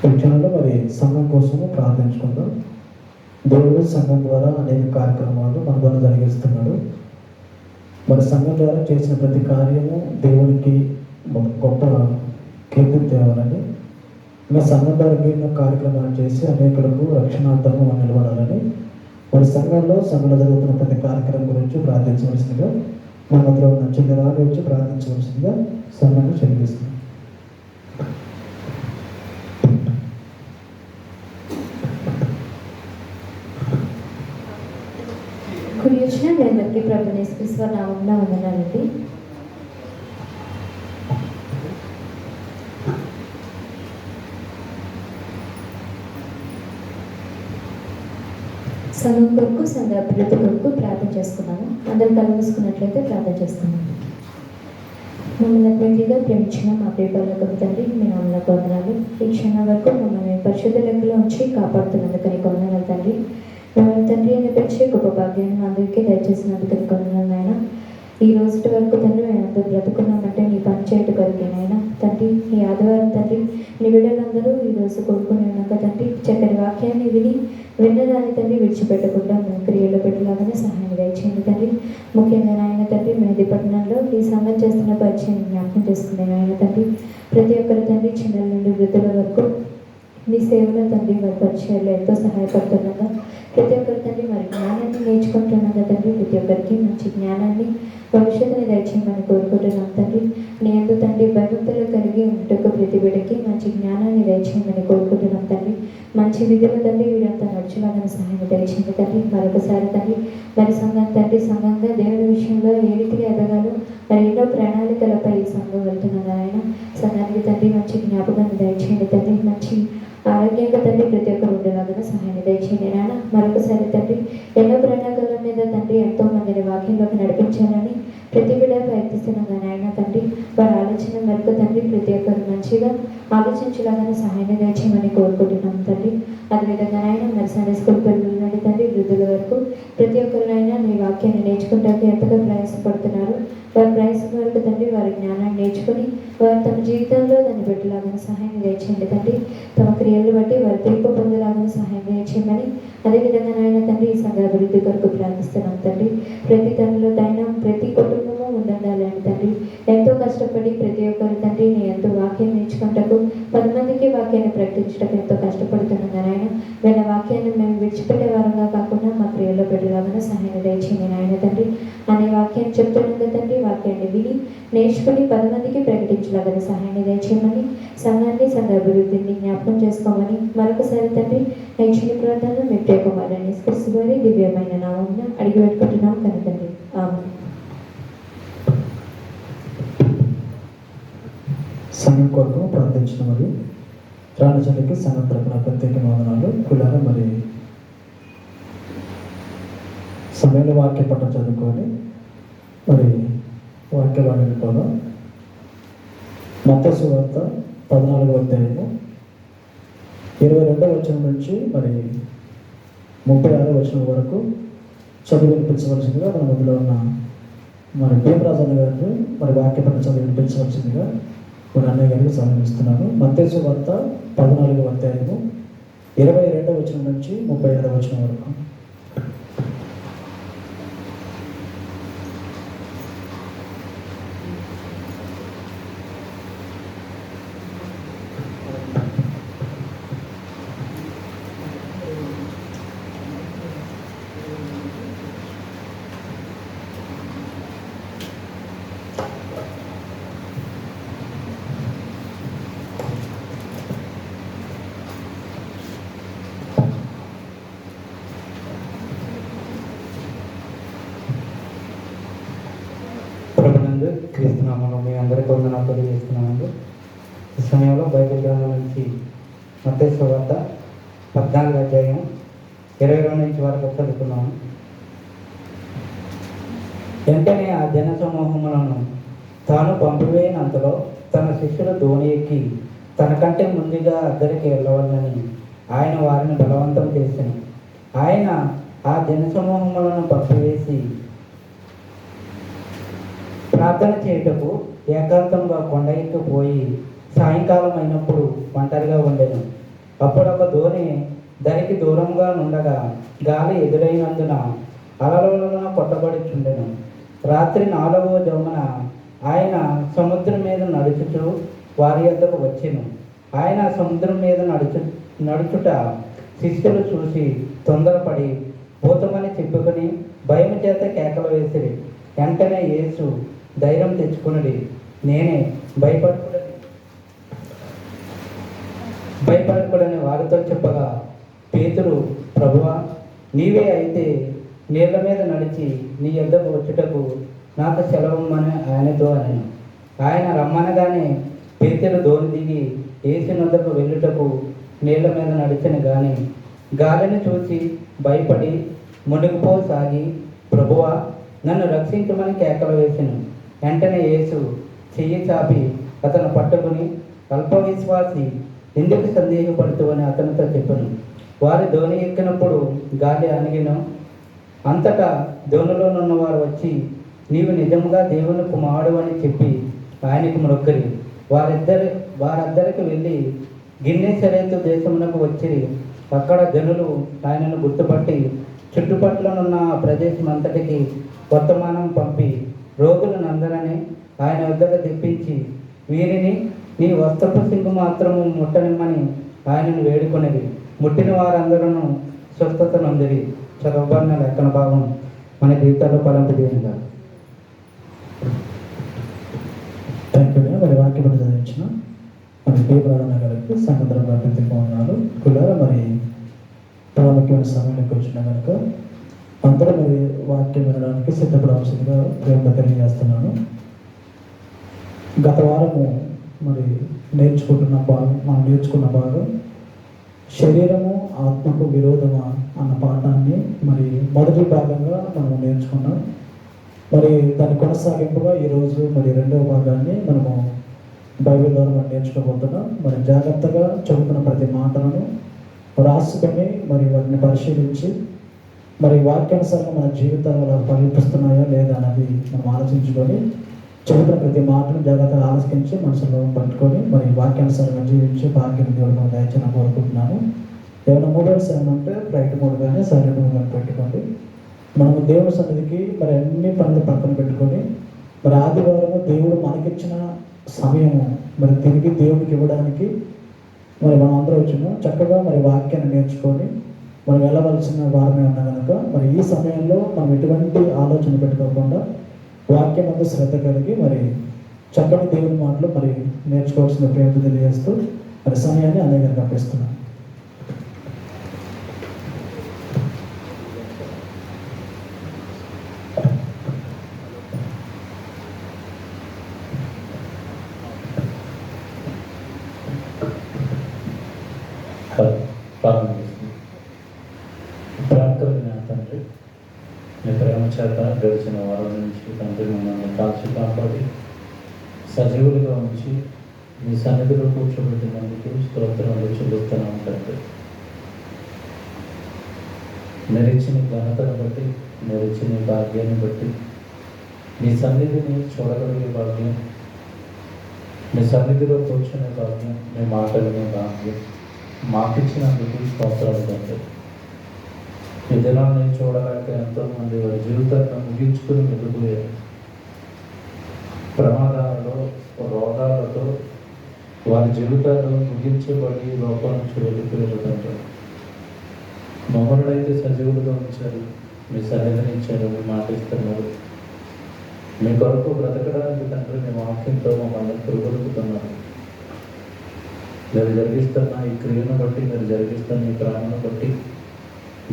ఈ క్షణంలో మరి సంఘం కోసము ప్రార్థించుకుందాం. దేవుడు సంఘం ద్వారా అనేక కార్యక్రమాలు మన ద్వారా జరిగిస్తున్నాడు. మరి సంఘం ద్వారా చేసిన ప్రతి కార్యము దేవునికి గొప్ప కీర్తి తేవాలని, ఇంకా సంఘం ద్వారా ఎన్నో కార్యక్రమాలు చేసి అనేకులకు రక్షణార్థంగా మనం నిలబడాలని, మరి సంఘంలో జరుగుతున్న ప్రతి కార్యక్రమం గురించి ప్రార్థించవలసిందిగా మన మధ్యలో ఉన్న చిన్నరాలు వచ్చి ప్రార్థించవలసిందిగా సంఘాన్ని చెల్లిస్తున్నాం. కుడి వచ్చిన మీ అందరికీ ప్రభుని యేసుక్రీస్తు నామమున వందనాలండి. సంఘం కొరకు సంఘ అభివృద్ధి కొరకు ప్రార్థన చేసుకున్నాము. అందరూ కలుసుకున్నట్లయితే ప్రార్థన చేస్తున్నాము. మమ్మల్ని అభివృద్ధిగా ప్రేమించిన మా ప్రియపరులకు తండ్రి మీ నామమునకు వందనాలు. ఈ క్షణం వరకు మమ్మల్ని పరిశుద్ధ లెక్కలో ఉంచి కాపాడుతున్నందుకు నీకు వందనాలు తండ్రి. మిమ్మల్ని తండ్రి అని పిలిచి గొప్ప భాగ్యాన్ని మా అందరికీ దయచేసినందుకు కొంటున్నాను నాయన. ఈ రోజు వరకు తండ్రి మేము అందరూ బ్రతుకున్నామంటే నీ పని చేయటం కలిగే నాయన తండ్రి. ఈ ఆదివారం తండ్రి నీ బిడ్డలందరూ ఈ రోజు కోరుకుని ఉన్నాక తండ్రి చక్కని వాక్యాన్ని విన్నదాన్ని తండ్రి విడిచిపెట్టకుండా మేము క్రియలో పెట్టలాగానే సహాయం దయచేయండి తండ్రి. ముఖ్యంగా నాయన తండ్రి మెహదీపట్నంలో ఈ సంఘం చేస్తున్న పరిచయం జ్ఞాపకం చేసుకునే నాయన తండ్రి. ప్రతి ఒక్కరి తండ్రి చిన్నల నుండి వృద్ధుల వరకు మీ సేవలో తండ్రి వారి పరిచయాలు ఎంతో సహాయపడుతుండగా ప్రతి ఒక్కరి తండ్రి మరి జ్ఞానాన్ని నేర్చుకుంటుండగా తండ్రి ప్రతి ఒక్కరికి మంచి జ్ఞానాన్ని భవిష్యత్తుని దయచేయమని కోరుకుంటున్నాం తండ్రి. నీ అందు తండ్రి భయభక్తులు కలిగి ఉంటకు ప్రతి బిడ్డకి మంచి జ్ఞానాన్ని దయచేయమని కోరుకుంటున్నాం తండ్రి. మంచి విధులు తండ్రి వీరంతా నడుచులాగానే సహాయం దయచేయండి తండ్రి. మరొకసారి తండ్రి మరి సంఘంగా దేవుని విషయంలో ఏ రీతిగా ఎదగాలో మరి ఎన్నో ప్రణాళికలపై ఈ సంఘం వెళ్తున్నది ఆయన. సంఘానికి తండ్రి మంచి జ్ఞాపకాన్ని దయచేయండి తండ్రి. మంచి ఆరోగ్యంగా తండ్రి ప్రతి ఒక్కరు ఉండేలాగా సహాయాన్ని దయచేయండి నాన్న. మరొకసారి తండ్రి ఎన్నో ప్రణాళికల మీద తండ్రి ఎంతో మందిని వాక్యంలోకి నడిపించాలని ప్రతి బిడ్డ ప్రయత్నిస్తున్నాగా నాయన తండ్రి. వారి ఆలోచన మేరకు తండ్రి ప్రతి ఒక్కరు మంచిగా ఆలోచించేలాగానే సహాయాన్ని దయచేయమని కోరుకుంటున్నాం తండ్రి. అదేవిధంగా నాయన మరి సండే స్కూల్ పిల్లల నుండి తండ్రి వృద్ధుల వరకు ప్రతి ఒక్కరినైనా నీ వాక్యాన్ని నేర్చుకుంటానికి ఎంతగా ప్రయాసపడుతున్నారు. వారి ప్రయాసం వరకు తండ్రి వారి జ్ఞానాన్ని నేర్చుకుని వారు తమ జీవితంలో దాన్ని పెట్టలాగానే సహాయం దయచేయండి తండ్రి. తమ క్రియలను బట్టి వారి తీర్పు పొందేలాగానే సహాయం దయచేయమని అదేవిధంగా నాయన తండ్రి ఈ సంఘ అభివృద్ధి కొరకు ప్రార్థిస్తున్నాం తండ్రి. ప్రతి తనలో దైనం ప్రతి కుటుంబము ఉండాలి అని తండ్రి. ఎంతో కష్టపడి ప్రతి ఒక్కరు తండ్రి నీ ఎంతో వాక్యం నేర్చుకుంటకు 10 మందికి వాక్యాన్ని ప్రకటించటకు ఎంతో కష్టపడుతున్నాం నాయన. వీళ్ళ వాక్యాన్ని మేము విడిచిపెట్టే వారంగా కాకుండా మా క్రియలో పెట్టేలాగానే సహాయం దయచేయండి నాయన తండ్రి. అనే వాక్యాన్ని చెప్తుండగా తండ్రి వాక్యాన్ని విని నేర్చుకుని 10 మందికి ప్రకటించలాగానే సహాయాన్ని దయచేయమని సంఘ అభివృద్ధిని జ్ఞాపకం చేసుకోమని మరొకసారి తండ్రి నైక్షణ ప్రార్థన మెట్టే కుమారుని క్రీస్తు వారి దివ్యమైన నామమున అడిగి పెట్టుకుంటున్నాం కనుకండి. ఆమేన్. సంఘం కొరకు ప్రార్థించిన మరి రాణచండికి సంఘం తరపున ప్రత్యేక వందనాలు. కులాల మరి సమయంలో వాక్య పట్టం చదువుకొని మరి వాక్యవాణిని కూడా మత్తయి సువార్త 14వ అధ్యాయము 22వ వచనం నుంచి మరి 36వ వచనం వరకు చదివి వినిపించవలసిందిగా మన మధ్యలో ఉన్న మరి భీమరాజన్న గారు మరి వాక్య పట్టం చదివి వినిపించవలసిందిగా మరి అన్నయ్య గారికి సమర్పిస్తున్నాను. మత్తయి సువార్త 14వ అధ్యాయము 22వ వచనం నుంచి 36వ వచనం వరకు. ప్రభునందు క్రీస్తునామములో మీ అందరికీ వందనాలు తెలియజేస్తున్నానండి. ఈ సమయంలో బైబిల్ గ్రంథం నుంచి మత్తయి సువార్త 14వ అధ్యాయం 22 నుంచి వరకు చదువుకున్నాము. వెంటనే ఆ జన సమూహములను తాను పంపివేయనంతలో తన శిష్యులు దోణి ఎక్కి తనకంటే ముందుగా అద్దరికి వెళ్ళవాలని ఆయన వారిని బలవంతం చేశాను. ఆయన ఆ జన సమూహములను పంపివేసి ప్రార్థన చేయుటకు ఏకాంతంగా కొండ ఎక్కిపోయి సాయంకాలం అయినప్పుడు ఒంటరిగా ఉండెను. అప్పుడు ఒక దోణి దానికి దూరంగా నుండగా గాలి ఎదురైనందున అలలన కొట్టబడుచుండెను. రాత్రి 4వ జామున ఆయన సముద్రం మీద నడుచుచు వారి యొద్దకు వచ్చెను. ఆయన సముద్రం మీద నడుచుట శిష్యులు చూసి తొందరపడి భూతమని చెప్పుకొని భయం చేత కేకలు వేసిరి. వెంటనే యేసు ధైర్యం తెచ్చుకున్నది, నేనే, భయపడకూడని వారితో చెప్పగా పేతురు, ప్రభువా, నీవే అయితే నీళ్ల మీద నడిచి నీ యొద్దకు వచ్చుటకు నాకు సెలవమ్మని ఆయనతో అని. ఆయన రమ్మనగానే పేతురు దోణి దిగి యేసు వద్దకు వెళ్ళుటకు నీళ్ల మీద నడిచెను. గాని గాలిని చూసి భయపడి మునిగిపోసాగి, ప్రభువా, నన్ను రక్షించమని కేకలు వేసెను. వెంటనే యేసు చెయ్యి చాపి అతను పట్టుకుని, అల్ప విశ్వాసి, ఎందుకు సందేహపడుతూ అని అతనితో చెప్పాను. వారి ధోని ఎక్కినప్పుడు గాలి అణిగిను. అంతటా ధోనిలోనున్న వారు వచ్చి, నీవు నిజంగా దేవుని కుమారుడు అని చెప్పి ఆయనకు మొక్కరి. వారద్దరికి వెళ్ళి గిన్నెసరేతు దేశమునకు వచ్చిరి. అక్కడ జనులు ఆయనను గుర్తుపట్టి చుట్టుపక్కలనున్న ఆ ప్రదేశం అంతటికి వర్తమానం పంపి రోగులను అందరినీ ఆయన వద్దకు తెప్పించి వీరిని నీ వస్త్రపు సింగు మాత్రము ముట్టనిమ్మని ఆయనను వేడుకొనిది. ముట్టిన వారందరూ స్వస్థత నొందిరి. చదవబడిన లెక్కన భాగం మన జీవితాల్లో ఫలింపు చేయంగా. Thank you. మరి వాక్యం చదివించిన మరి పి ప్రధాన గారికి సంగతంగా ప్రతిగా ఉన్నారు కులారా. మరి ప్రాముఖ్యమైన సమయానికి వచ్చిన కనుక అందరూ మరి వాక్యం వినడానికి సిద్ధపడవలసిందిగా ప్రేమగా తెలియజేస్తున్నాను. గత వారము మరి మనం నేర్చుకున్న భాగం శరీరము ఆత్మకు విరోధమా అన్న పాఠాన్ని మరి మొదటి భాగంగా మనం నేర్చుకున్నాం. మరి దాని కొనసాగింపుగా ఈరోజు మరి రెండవ భాగాన్ని మనము బైబిల్ ద్వారా మనం నేర్చుకోబోతున్నాం. మరి జాగ్రత్తగా చెబుతున్న ప్రతి మాటలను రాసుకొని మరి వాటిని పరిశీలించి మరి వాక్యానుసారంగా మన జీవితాలు ఫలిస్తున్నాయా లేదా అన్నది మనం ఆలోచించుకొని చెబుతున్న ప్రతి మాటను జాగ్రత్తగా ఆలోచించి మనసులో పట్టుకొని మరి వాక్యానుసారంగా జీవించి భాగ్యం దేవుడు మనం దయచేయని కోరుకుంటున్నాను. ఏమైనా మొబైల్స్ ఏమైనా ఉంటే ఫ్లైట్ మోడ్ కానీ సైలెంట్ మోడ్ కానీ పెట్టుకోండి. మనము దేవుడి సన్నిధికి మరి అన్ని పనులు పక్కన పెట్టుకొని మరి ఆదివారము దేవుడు మనకిచ్చిన సమయము మరి తిరిగి దేవుడికి ఇవ్వడానికి మరి మనం అందరూ వచ్చినాం. చక్కగా మరి వాక్యాన్ని నేర్చుకొని మనం వెళ్ళవలసిన వారమే ఉన్నా కనుక మరి ఈ సమయంలో మనం ఎటువంటి ఆలోచన పెట్టుకోకుండా వాక్యం అంతా శ్రద్ధ కలిగి మరి చక్కని దేవుని మాటలు మరి నేర్చుకోవాల్సిన ప్రేమతో తెలియజేస్తూ మరి సమయాన్ని అనేక కనిపిస్తున్నాం. ప్రార్థన తండ్రి, మీ ప్రేమ చేత గడిచిన వారం నుంచి తండ్రి మమ్మల్ని కాల్చి కాపాడి సజీవులుగా ఉంచి మీ సన్నిధిలో కూర్చోబెట్టినందుకు స్తోత్రాలు చెల్లిస్తున్నాము తండ్రి. మెరిచిన ఘనతను బట్టి, మెరిచిన భాగ్యాన్ని బట్టి, మీ సన్నిధిని చూడగలిగే భాగ్యం, మీ సన్నిధిలో కూర్చునే భాగ్యం, మీ మాటలనే భాగ్యం మాకిచ్చినందుకు స్తోత్రాలు తండ్రి. ఈ దినాన్ని చూడలేక ఎంతోమంది వారి జీవితాన్ని ముగించుకుని వెళ్ళిపోయారు. ప్రమాదాలలో, రోగాలతో వారి జీవితాలు ముగించబడి లోపల నుంచి వెళ్ళిపోయారు తండ్రి. మమ్మల్ని అయితే సజీవులుగా ఉంచారు, మీ సన్నిధిని ఇచ్చారు, మీ మాట ఇస్తున్నారు. మీ కొరకు బ్రతకడానికి తండ్రి మీ వాక్యంతో మమ్మల్ని పురుగొలుపుతున్నారు. మీరు జరిగిస్తున్న ఈ క్రియను బట్టి, మీరు జరిగిస్తున్న ఈ ప్రేమను బట్టి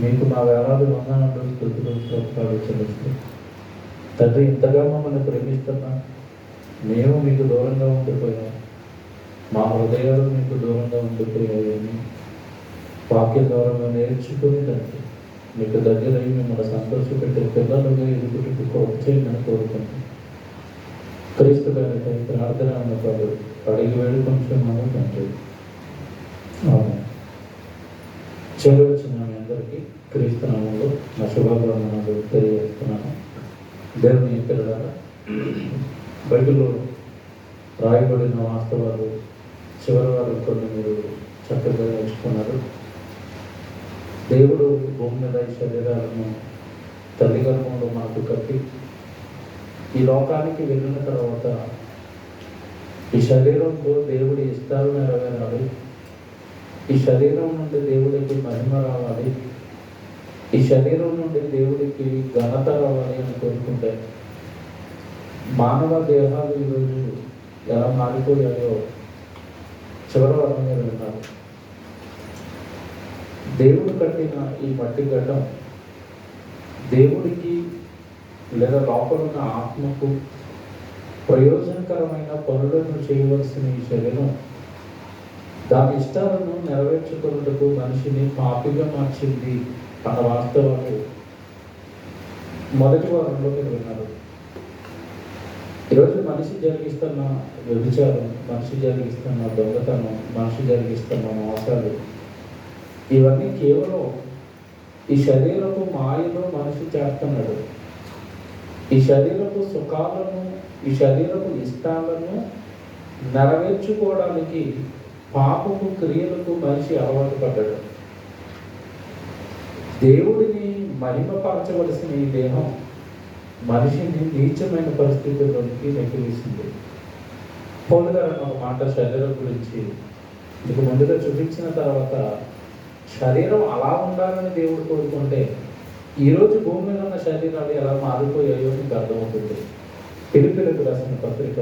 మీకు మా వేలాది వందనాలు, స్తుతులు, స్తోత్రాలు చెల్లిస్తూ తండ్రి, ఇంతగా మమ్మల్ని ప్రేమిస్తున్నా మేము మీకు దూరంగా ఉండిపోయాం, మా హృదయాలు మీకు దూరంగా ఉండిపోయాయని వాక్యం ద్వారా మేము నేర్చుకుని తండ్రి మీకు దగ్గరై మిమ్మల్ని సంతోషపెట్టే పిల్లలుగా ఎదుగుటకు వచ్చేయమని కోరుకుంటాం. క్రీస్తు గారి ప్రార్థన అన్నప్పుడు అడిగి వేడుకొంచున్నాము తండ్రి. చేరవచ్చిన మీ అందరికీ క్రీస్తు నామములో నా శుభాకాంక్షలు తెలియజేస్తున్నాను. దేవుని పిల్లలారా, బైబిల్లో రాయబడిన వాస్తవాలు చివరి వారు కొన్ని మీరు చక్కగా నేర్చుకున్నారు. దేవుడు భూమి మీద ఈ శరీరాలను తల్లి గర్భంలో మనకు కట్టి ఈ లోకానికి వెళ్ళిన తర్వాత ఈ శరీరంతో దేవుడి ఇష్టాలు నెరవేరాలి, ఈ శరీరం నుండి దేవుడికి మహిమ రావాలి, ఈ శరీరం నుండి దేవుడికి ఘనత రావాలి అని కోరుకుంటే మానవ దేహాలు ఈరోజు ఎలా మారిపోయాయో చివరి వారం మీరు విన్నారు. దేవుడు కట్టిన ఈ మట్టి ఘట్టం దేవుడికి లేదా లోపలున్న ఆత్మకు ప్రయోజనకరమైన పనులను చేయవలసిన ఈ శరీరం దాని ఇష్టాలను నెరవేర్చుకున్నట్టుకు మనిషిని పాపిగా మార్చింది అన్న వాస్తవాలు మొదటి వారంలో మీరు విన్నారు. ఈరోజు మనిషి జరిగిస్తున్న వ్యభిచారం, మనిషి జరిగిస్తున్న దొంగతనం, మనిషి జరిగిస్తున్న మోసాలు ఇవన్నీ కేవలం ఈ శరీరపు మాయలో మనిషి చేస్తున్నాడు. ఈ శరీరపు సుఖాలను, ఈ శరీరపు ఇష్టాలను నెరవేర్చుకోవడానికి పాపపు క్రియలకు మనిషి అలవాటు పడ్డాడు. దేవుడిని మహిమపరచవలసిన ఈ దేహం మనిషిని నీచమైన పరిస్థితుల్లోనికి నెట్టివేసింది. పౌలు గారు ఒక మాట శరీరం గురించి మీకు ముందుగా చూపించిన తర్వాత, శరీరం అలా ఉండాలని దేవుడు కోరుకుంటే ఈరోజు భూమి మీద ఉన్న శరీరాలు ఎలా మారిపోయాయో మీకు అర్థమవుతుంది. ఫిలిప్పీయులకు రాసిన పత్రిక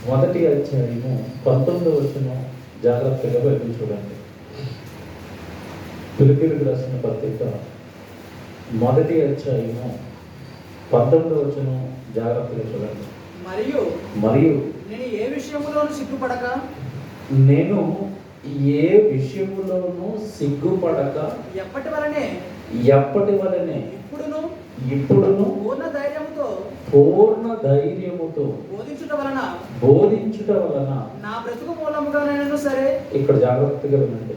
1వ అధ్యాయము 19వ వచనం జాగ్రత్తగా బైబిల్ చూడండి. ఫిలిప్పీయులకు రాసిన పత్రిక 1వ అధ్యాయము 19వ వచనం జాగ్రత్తగా చూడండి. మరియు నేను ఏ విషయములోనూ సిగ్గుపడక ఎప్పటి వలనే ఇప్పుడును పూర్ణ ధైర్యముతో బోధించుట వలన నా బ్రతుకు మూలముగానైనను సరే, ఇక్కడ జాగ్రత్తగా వినండి,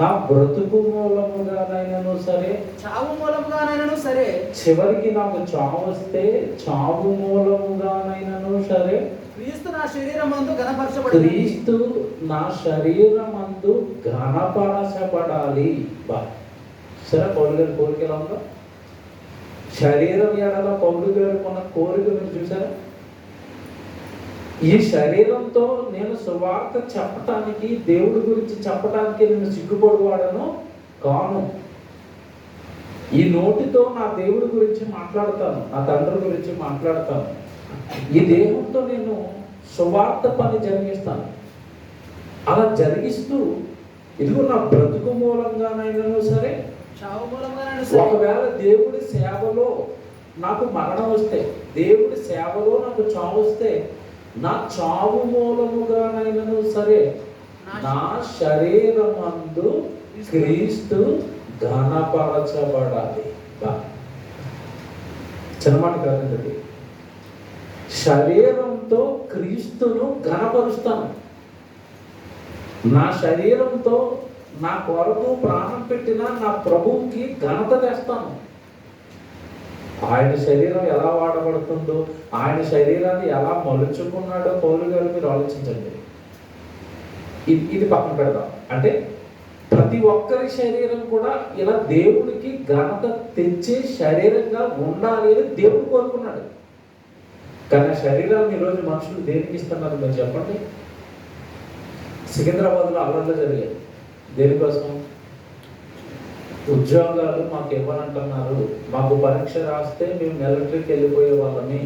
నా బ్రతుకు మూలముగానైనను సరే, చావు మూలముగానైనను సరే, చివరికి నాకు చావు వస్తే చావు మూలముగానైనను సరే, క్రీస్తు నా శరీరమందు ఘనపరచబడాలి. సరే, పౌలు గారి కోరిక ఎలా ఉందో, శరీరం ఎడల పౌలు గారు కొన్న కోరిక మీరు చూసారా? ఈ శరీరంతో నేను సువార్త చెప్పటానికి, దేవుడి గురించి చెప్పటానికి నేను సిగ్గుపడువాడను కాను. ఈ నోటితో నా దేవుడి గురించి మాట్లాడతాను, నా తండ్రి గురించి మాట్లాడతాను. ఈ దేహంతో నేను సువార్త పని జరిగిస్తాను. అలా జరిగిస్తూ ఇదిగో నా బ్రతుకు మూలంగానైనా సరే, ఒకవేళ దేవుడి సేవలో నాకు మరణం వస్తే, దేవుడి సేవలో నాకు చావు వస్తే, నా చావు మూలముగానైనను సరే నా శరీరమందు క్రీస్తు ఘనపరచబడాలి. చిన్నమాట కాదండి, శరీరంతో క్రీస్తును ఘనపరుస్తాను. నా శరీరంతో నా కొరకు ప్రాణం పెట్టిన నా ప్రభువుకి ఘనత తెస్తాను. ఆయన శరీరం ఎలా వాడబడుతుందో, ఆయన శరీరాన్ని ఎలా మలుచుకున్నాడో పౌలు గారు మీరు ఆలోచించండి. ఇది పక్కన పెడదాం. అంటే ప్రతి ఒక్కరి శరీరం కూడా ఇలా దేవుడికి ఘనత తెచ్చే శరీరంగా ఉండాలి అని దేవుడు కోరుకున్నాడు. కానీ ఆ శరీరాన్ని ఈరోజు మనుషులు దేనికి ఇస్తున్నారు మీరు చెప్పండి? సికింద్రాబాద్లో అల్లర్లు జరిగాయి. దేనికోసం? ఉద్యోగాలు మాకు ఇవ్వనంటున్నారు, మాకు పరీక్ష రాస్తే మేము మిలిటరీకి వెళ్ళిపోయే వాళ్ళని,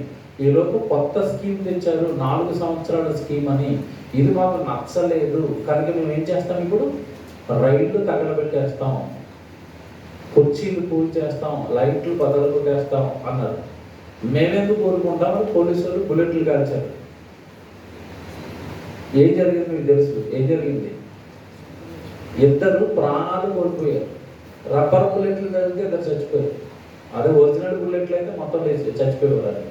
ఈలోపు కొత్త స్కీమ్ తెచ్చారు 4 సంవత్సరాల స్కీమ్ అని, ఇది మాకు నచ్చలేదు కనుక మేము ఏం చేస్తాం, ఇప్పుడు రైళ్లు తగలబెట్టేస్తాం, కుర్చీలు కూల్ చేస్తాం, లైట్లు బదలగొట్టేస్తాం అన్నారు. మేమెందుకు కోరుకుంటామని పోలీసులు బుల్లెట్లు కాల్చారు. ఏం జరిగింది మీకు తెలుసు? ఏం జరిగింది? 2 ప్రాణాలు కోల్పోయారు. రబ్బర్ బుల్లెట్లు జరిగితే 2 చచ్చిపోయారు. అదే ఒరిజినల్ బుల్లెట్లు అయితే మొత్తం చచ్చిపోయేవారు.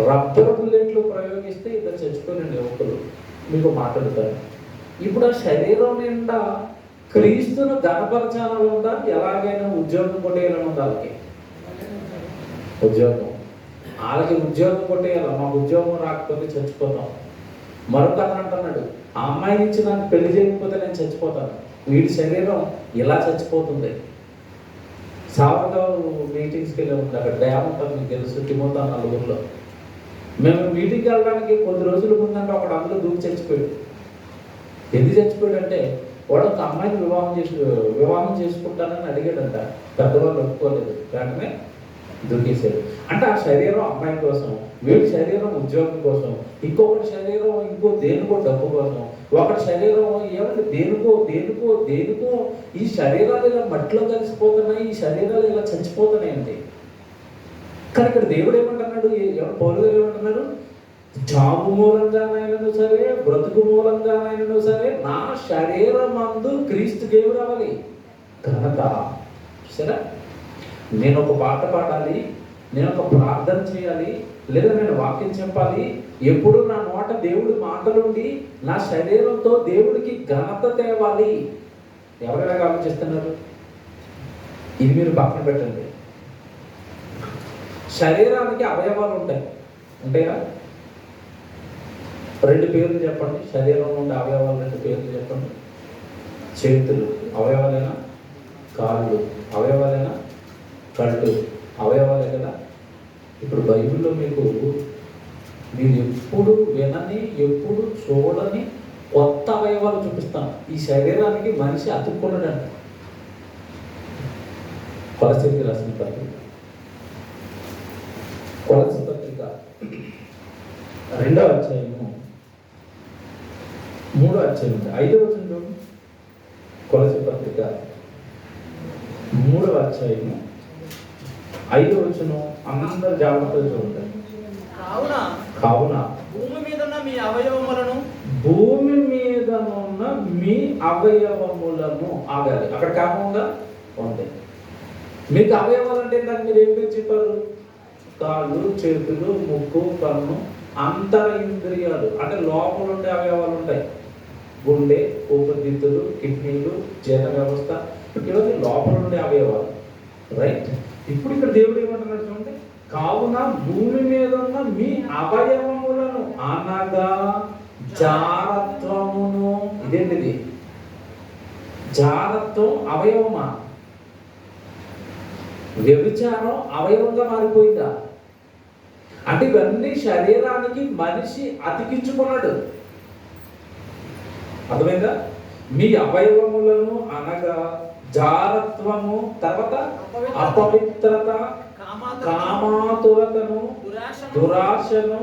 రబ్బర్ బుల్లెట్లు ప్రయోగిస్తే 2 చచ్చిపోయిన యువకులు మీకు మాట్లాడతారు. ఇప్పుడు ఆ శరీరం నిండా క్రీస్తును ఘనపరచాలని ఉందా? ఎలాగైనా ఉద్యోగం కొట్టేయాలని ఉందా? వాళ్ళకి ఉద్యోగం కొట్టేయాలి. మాకు ఉద్యోగం రాకపోతే చచ్చిపోతాం. మరొక అంటున్నాడు, ఆ అమ్మాయి నుంచి నాకు పెళ్లి చేయకపోతే నేను చచ్చిపోతాను. వీడి శరీరం ఇలా చచ్చిపోతుంది. సావర్గావ్ మీటింగ్స్కి వెళ్ళి ఉంది, అక్కడ డ్యామ్ ఉంటుంది మీకు తెలుసు, తిమోతా 4లో. మేము మీటింగ్కి వెళ్ళడానికి కొద్ది రోజుల ముందంటే ఒకడు అందులో దూకి చచ్చిపోయాడు. ఎందుకు చచ్చిపోయాడు అంటే వాడు ఒక అమ్మాయిని వివాహం చేసుకుంటానని అడిగాడంట. పెద్దవాళ్ళు ఒప్పుకోలేదు, వెంటనే దూకేశాడు. అంటే ఆ శరీరం అమ్మాయి కోసం, వీడి శరీరం ఉద్యోగం కోసం, ఇంకొకటి శరీరం దేనికో డబ్బు కోసం, ఒకటి శరీరం ఏమంటే దేనికో ఈ శరీరాలు ఇలా మట్టిలో కలిసిపోతున్నాయి, ఈ శరీరాలు ఇలా చచ్చిపోతున్నాయండి. కానీ ఇక్కడ దేవుడు ఏమంటున్నాడు, పౌలు గారు ఏమంటున్నారు? చావు మూలంగానైనా సరే, బ్రతుకు మూలంగానైనా సరే నా శరీరమందు క్రీస్తుకి ఏమి రావాలి? ఘనత. సరే, నేను ఒక పాట పాడాలి, నేను ఒక ప్రార్థన చేయాలి, లేదా నేను వాక్యం చెప్పాలి, ఎప్పుడు నా నోట దేవుడి మాటలుండి నా శరీరంతో దేవుడికి ఘనత తేవాలి. ఎవరైనా ఆలోచిస్తున్నారు? ఇది మీరు పక్కన పెట్టండి. శరీరానికి అవయవాలు ఉంటాయి, ఉంటాయా? 2 పేర్లు చెప్పండి. శరీరంలో ఉండే అవయవాలు 2 పేర్లు చెప్పండి. చేతులు అవయవాలేనా? కాళ్ళు అవయవాలేనా? కళ్ళు అవయవాలే కదా. ఇప్పుడు బైబిల్లో మీరు ఎప్పుడు వినని, ఎప్పుడు చూడని కొత్త అవయవాలు చూపిస్తాను. ఈ శరీరానికి మనిషి అతుక్కున్నాడంట. కొలసీకి రాసిన పత్రిక, కొలసీ పత్రిక 2వ అధ్యాయము 3వ అధ్యాయం 5వ వచనం. కొలసీ పత్రిక 3వ అధ్యాయము 5వ వచనం. అందరూ జాగ్రత్తగా చూడండి. కావున భూమి మీద ఉన్న మీ అవయవములను ఆగాలి. అక్కడ కామంగా ఉంటాయి. మీకు అవయవాలు అంటే దాన్ని మీరు ఏం పేరు చెప్పారు? కాళ్ళు, చేతులు, ముక్కు, కన్ను, అంతర ఇంద్రియాలు అంటే లోపల ఉండే అవయవాలు ఉంటాయి. గుండె, ఊపిరితిత్తులు, కిడ్నీలు, జీర్ణ వ్యవస్థ, ఇవన్నీ లోపల ఉండే అవయవాలు. రైట్. ఇప్పుడు ఇక్కడ దేవుడు ఏమంటున్నాడు చూడండి. కావున భూమి మీద ఉన్న మీ అవయవములను అనగా జారత్వమును. ఇదేంటిది? జారత్వం అవయవమా? వ్యభిచారం అవయవంగా మారిపోయిందా? అంటే ఇవన్నీ శరీరానికి మనిషి అతికించుకున్నాడు. అర్థమైందా? మీ అవయవములను అనగా జారత్వము, తర్వాత అపవిత్రత, కామాతురతను, దురాశను,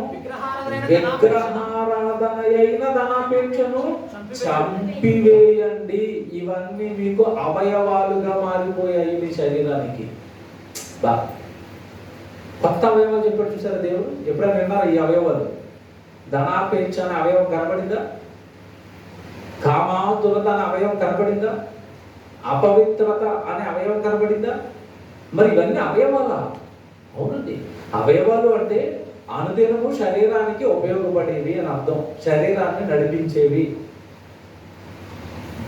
విగ్రహారాధనయైన ధనాపేక్షను చంపివేయండి. ఇవన్నీ మీకు అవయవాలుగా మారిపోయాయి మీ శరీరానికి. కొత్త అవయవాలు చెప్పాడు చూసారా దేవుడు? ఎప్పుడైనా విన్నారా ఈ అవయవాలు? ధనాపేక్ష అనే అవయవం కనబడిందా? కామాతురత అనే అవయవం కనబడిందా? అపవిత్రత అనే అవయవం కనబడిందా? మరి ఇవన్నీ అవయవాలా? అవునండి. అవయవాలు అంటే అనుదినము శరీరానికి ఉపయోగపడేవి అని అర్థం. శరీరాన్ని నడిపించేవి.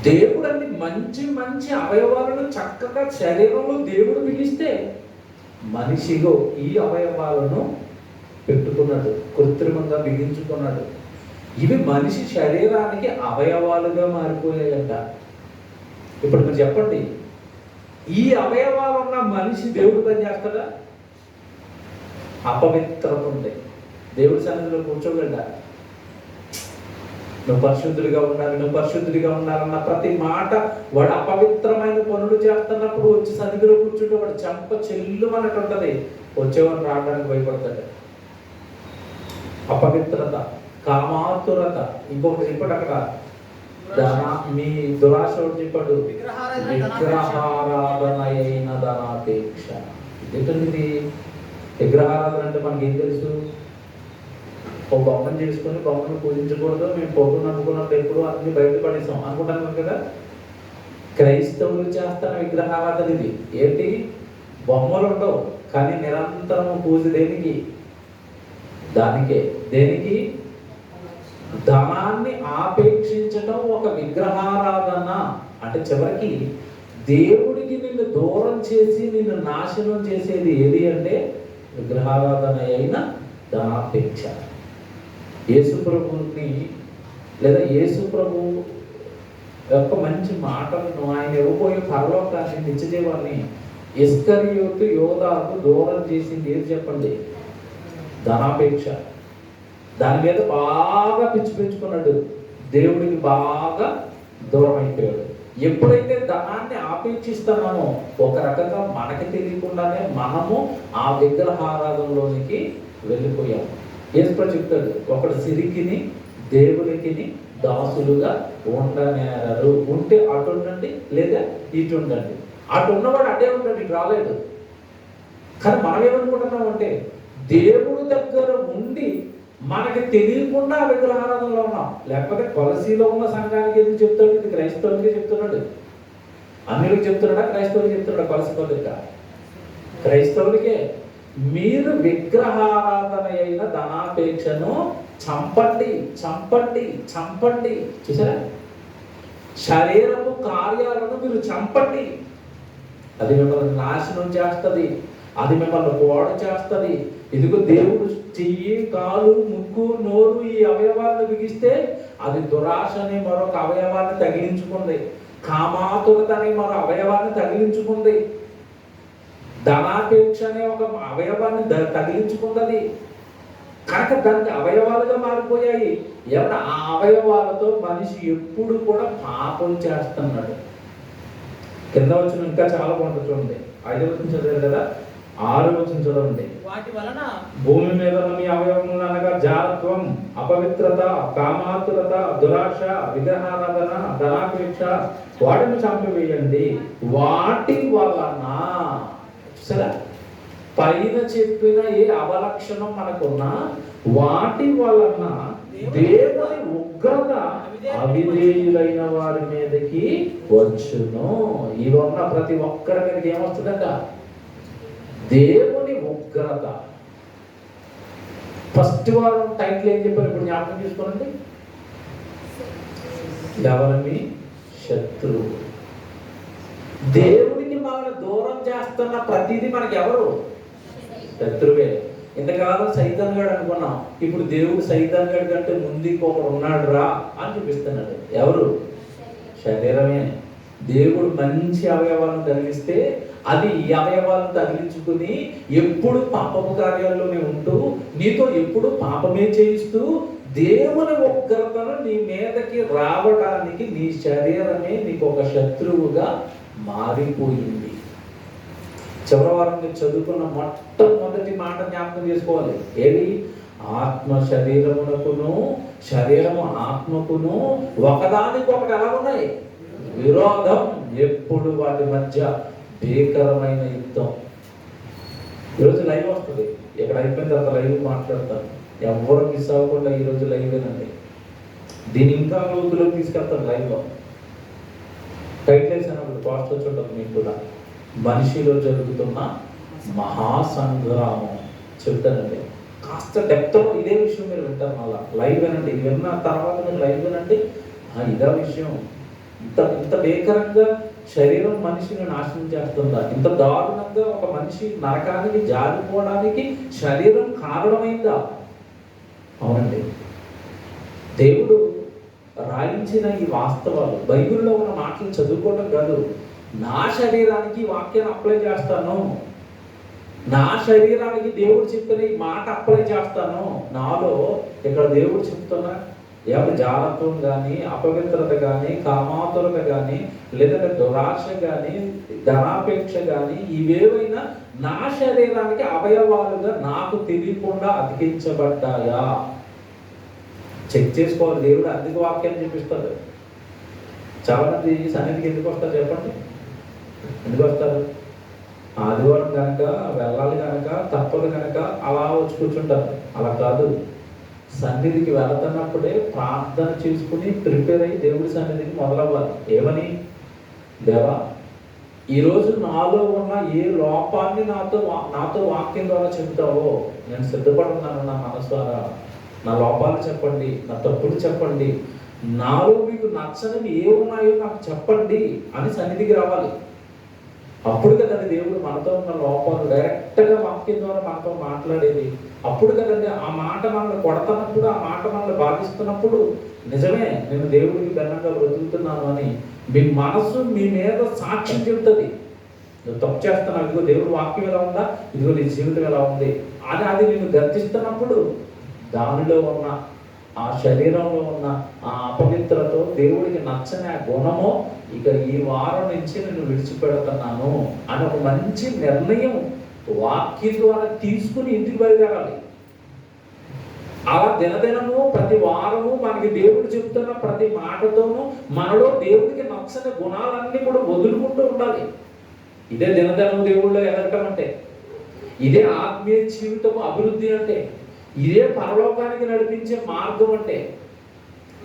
దేవుడు అన్ని మంచి మంచి అవయవాలను చక్కగా శరీరంలో దేవుడు మిగిలిస్తే మనిషిలో ఈ అవయవాలను పెట్టుకున్నాడు, కృత్రిమంగా బిగించుకున్నాడు. ఇవి మనిషి శరీరానికి అవయవాలుగా మారిపోయాయంట. ఇప్పుడు మీరు చెప్పండి, ఈ అవయవాలు ఉన్న మనిషి దేవుడు పని చేస్తాడా? అపవిత్రత ఉండే దేవుడి సన్నిధిలో కూర్చోగలడా? నువ్వు పరిశుద్ధుడిగా ఉండాలి, నువ్వు పరిశుద్ధుడిగా ఉండాలన్న ప్రతి మాట వాడు అపవిత్రమైన పనులు చేస్తున్నప్పుడు వచ్చి సన్నిధిలో కూర్చుంటే వాడు చెంప చెల్లు అన్నట్టు ఉంటుంది. వచ్చేవాడు రావడానికి భయపడతాడు. అపవిత్రత, కామాతురత, ఇంకొకటి చెప్పాడు అక్కడ మీ దురాశ చెప్పాడు, విగ్రహారాధనయైన ధనాపేక్ష. ఏంటండి విగ్రహారాధన అంటే మనకి ఏం తెలుసు? ఒక బొమ్మను చేసుకొని బొమ్మను పూజించకూడదు, మేము పొద్దున అనుకున్నప్పుడు ఎప్పుడు అన్ని బయటపడేసాం అనుకుంటాను కదా. క్రైస్తవులు చేస్తున్న విగ్రహారాధన ఇది. ఏంటి? బొమ్మలు ఉండవు కానీ నిరంతరం పూజ దేనికి? దానికే. దేనికి? ధనాన్ని ఆపేక్షించడం ఒక విగ్రహారాధన. అంటే చివరికి దేవుడికి నిన్ను దూరం చేసి నిన్ను నాశనం చేసేది ఏది అంటే విగ్రహారాధన అయిన ధనాపేక్ష. యేసు ప్రభుని లేదా యేసు ప్రభు యొక్క మంచి మాటలను ఆయన ఇవ్వబోయే పరలోకాన్ని నిత్యజీవాన్ని ఇస్కరియోతు యోధాకు దూరం చేసింది ఏది చెప్పండి? ధనాపేక్ష. దాని మీద బాగా పిచ్చి పెంచుకున్నాడు, దేవుడికి బాగా దూరం అయిపోయాడు. ఎప్పుడైతే ధనాన్ని ఆపేక్షిస్తున్నామో ఒక రకంగా మనకి తెలియకుండానే మనము ఆ విగ్రహారాధనలోనికి వెళ్ళిపోయాము. యేసుప్రభు చెప్తాడు, ఒకడు సిరికిని దేవుడికి దాసులుగా ఉండనేరరు. ఉంటే అటు ఉండండి లేదా ఇటు ఉండండి. అటు ఉన్నవాడు అటే ఉంటాడు, ఇటు రాలేడు. కానీ మనం ఏమనుకుంటున్నాం అంటే దేవుడి దగ్గర ఉండి మనకి తెలియకుండా విగ్రహారాధనలో ఉన్నాం. లేకపోతే కొలసీలో ఉన్న సంఘానికి ఎందుకు చెప్తాడు? ఇది క్రైస్తవులకి చెప్తున్నాడు. అన్యులకు చెప్తున్నాడా? క్రైస్తవులకి చెప్తున్నాడా? కొలసి పత్రిక క్రైస్తవులకే. మీరు విగ్రహారాధన అయిన ధనాపేక్షను చంపండి, చంపండి, చంపండి. చూసారా? శరీరపు కార్యాలను మీరు చంపండి. అది మిమ్మల్ని నాశనం చేస్తుంది, అది మిమ్మల్ని పాడు చేస్తుంది. ఇదిగో దేవుడు చెయ్యి, కాలు, ముక్కు, నోరు ఈ అవయవాలను బిగిస్తే అది దురాశ అని మరొక అవయవాన్ని తగిలించుకుంది, కామాతురత అనే మరో అవయవాన్ని తగిలించుకుంది, ధనాపేక్ష అనే ఒక అవయవాన్ని తగిలించుకుంది. కనుక దానికి అవయవాలుగా మారిపోయాయి. ఎవరు ఆ అవయవాలతో మనిషి ఎప్పుడు కూడా పాపం చేస్తున్నాడు. కింద వచ్చిన ఇంకా చాలా బాగుంటుంది చూడండి. 5వ వచనం చదివారు కదా, 6వ వచనం చదవండి. వాటి వలన భూమి మీద ఉన్న మీ అవయవములు అనగా జారత్వం, అపవిత్రత, కామాతురత, దురాశ, విగ్రహారాధన, ధనాపేక్ష వాటిని చంపివేయండి. వాటి వలన సరే పైన చెప్పిన ఏ అవలక్షణం మనకున్నా వాటి వలన దేవుని ఉగ్రత అవిధేయులైన వారి మీదకి వచ్చును. ఇవన్న ప్రతి ఒక్కరి మీదకి ఏమొస్తుందంట? దేవుని ఉగ్రత. ఫస్ట్ వారం టైటిల్ ఏం చెప్పారు? ఇప్పుడు జ్ఞాపకం చేసుకోండి. ఎవరిని? శత్రువు. దేవుడికి మనల్ని దూరం చేస్తున్న ప్రతిదీ మనకి ఎవరు? శత్రువే. ఇంతకాలం సైతాన్ గాడు అనుకున్నాం, ఇప్పుడు దేవుడు సైతాన్ గాడి కంటే ముందు ఇంకొకడు ఉన్నాడు రా అని చూపిస్తున్నాడు. ఎవరు? శరీరమే. దేవుడు మంచి అవయవాలను కలిగిస్తే అది ఈ అవయవాలను తగిలించుకుని ఎప్పుడు పాపపు కార్యాల్లోనే ఉంటూ నీతో ఎప్పుడు పాపమే చేయిస్తూ దేవుని ఉగ్రతను నీ మీదకి రావడానికి నీ శరీరమే నీకు ఒక శత్రువుగా మారిపోయింది. చివరి వారం మీరు చదువుకున్న మొట్టమొదటి మాట జ్ఞాపకం చేసుకోవాలి. ఏది? ఆత్మ శరీరమునకును శరీరము ఆత్మకును ఒకదానికొకటి ఎలా ఉన్నాయి? విరోధం. ఎప్పుడు వాటి మధ్య భీకరమైన యుద్ధం. ఈరోజు లైవ్ వస్తుంది, ఇక్కడ అయిపోయిన తర్వాత లైవ్ మాట్లాడతాను. ఎవరు మిస్ అవ్వకుండా ఈరోజు లైవ్ వినండి. దీని ఇంకా లోతులోకి తీసుకెళ్తాను. లైవ్లో టైటిల్ వేసినప్పుడు పాస్టర్ చూడదు మీకు కూడా, మనిషిలో జరుగుతున్న మహాసంగ్రామం చెప్తానండి. కాస్త డెప్త్లో ఇదే విషయం మీరు వింటారు. మళ్ళా లైవ్ వినండి. విన్న తర్వాత మీరు లైవ్ వినండి. ఇదే విషయం. ఇంత భీకరంగా శరీరం మనిషిని నాశనం చేస్తుందా? ఇంత దారుణంగా ఒక మనిషి నరకానికి జారిపోవడానికి శరీరం కారణమైందా? అవునండి. దేవుడు రాయించిన ఈ వాస్తవాలు, బైబిల్లో ఉన్న మాటలు చదువుకోవడం కాదు, నా శరీరానికి వాక్యాన్ని అప్లై చేస్తాను, నా శరీరానికి దేవుడు చెప్పిన ఈ మాట అప్లై చేస్తాను. నాలో ఇక్కడ దేవుడు చెప్తున్నా ఎవరి జాగ్రత్తం కానీ, అపవిత్రత కానీ, కామాతురత కానీ, లేదంటే దురాశ కానీ, ధనాపేక్ష కానీ, ఇవేవైనా నా శరీరానికి అవయవాలుగా నాకు తెలియకుండా అతికించబడ్డాయా? చెక్ చేసుకోవాలి. దేవుడు అందుకు వాక్యాన్ని చూపిస్తాడు. చాలా మంది సన్నిధికి ఎందుకు వస్తారు చెప్పండి? ఎందుకు వస్తారు? ఆదివారం కనుక వెళ్ళాలి కనుక, తప్పదు కనుక అలా వచ్చి కూర్చుంటారు. అలా కాదు. సన్నిధికి వెళుతున్నప్పుడే ప్రార్థన చేసుకుని ప్రిపేర్ అయ్యి దేవుడి సన్నిధికి మొదలవ్వాలి. ఏమని? దేవా, ఈరోజు నాలో ఉన్న ఏ లోపాన్ని నాతో వాక్యం ద్వారా చెబుతావో నేను సిద్ధపడుతున్నాను. నా మనసు ద్వారా నా లోపాలు చెప్పండి, నా తప్పులు చెప్పండి, నాలో మీకు నచ్చనివి ఏ ఉన్నాయో నాకు చెప్పండి అని సన్నిధికి రావాలి. అప్పుడు కదండి దేవుడు మనతో ఉన్న లోపాలు డైరెక్ట్గా వాక్యం ద్వారా మనతో మాట్లాడేది. అప్పుడు కదండి ఆ మాట మనల్ని కొడుతున్నప్పుడు, ఆ మాట మనల్ని బాధిస్తున్నప్పుడు నిజమే నేను దేవుడికి భిన్నంగా బ్రతుకుతున్నాను అని మీ మనసు మీ మీద సాక్ష్యం చెబుతుంది. నువ్వు తప్పు చేస్తున్నావు, ఇదిగో దేవుడు వాక్యం ఎలా ఉందా, ఇదిగో నీ జీవితం ఎలా ఉంది అని అది నేను గర్తిస్తున్నప్పుడు దానిలో ఉన్న ఆ శరీరంలో ఉన్న ఆ అపవిత్రతో దేవుడికి నచ్చని ఆ గుణమో ఇక ఈ వారం నుంచి నేను విడిచిపెడుతున్నాను అని ఒక మంచి నిర్ణయం వాక్యం ద్వారా తీసుకుని ఇంటికి బయలుదేరాలి. అలా దినదినము ప్రతి వారము మనకి దేవుడు చెప్తున్న ప్రతి మాటతోనూ మనలో దేవుడికి నచ్చని గుణాలన్నీ కూడా వదులుకుంటూ ఉండాలి. ఇదే దినదినం దేవుళ్ళో ఎదగటం అంటే, ఇదే ఆత్మీయ జీవితము అభివృద్ధి అంటే, ఇదే పరలోకానికి నడిపించే మార్గం అంటే.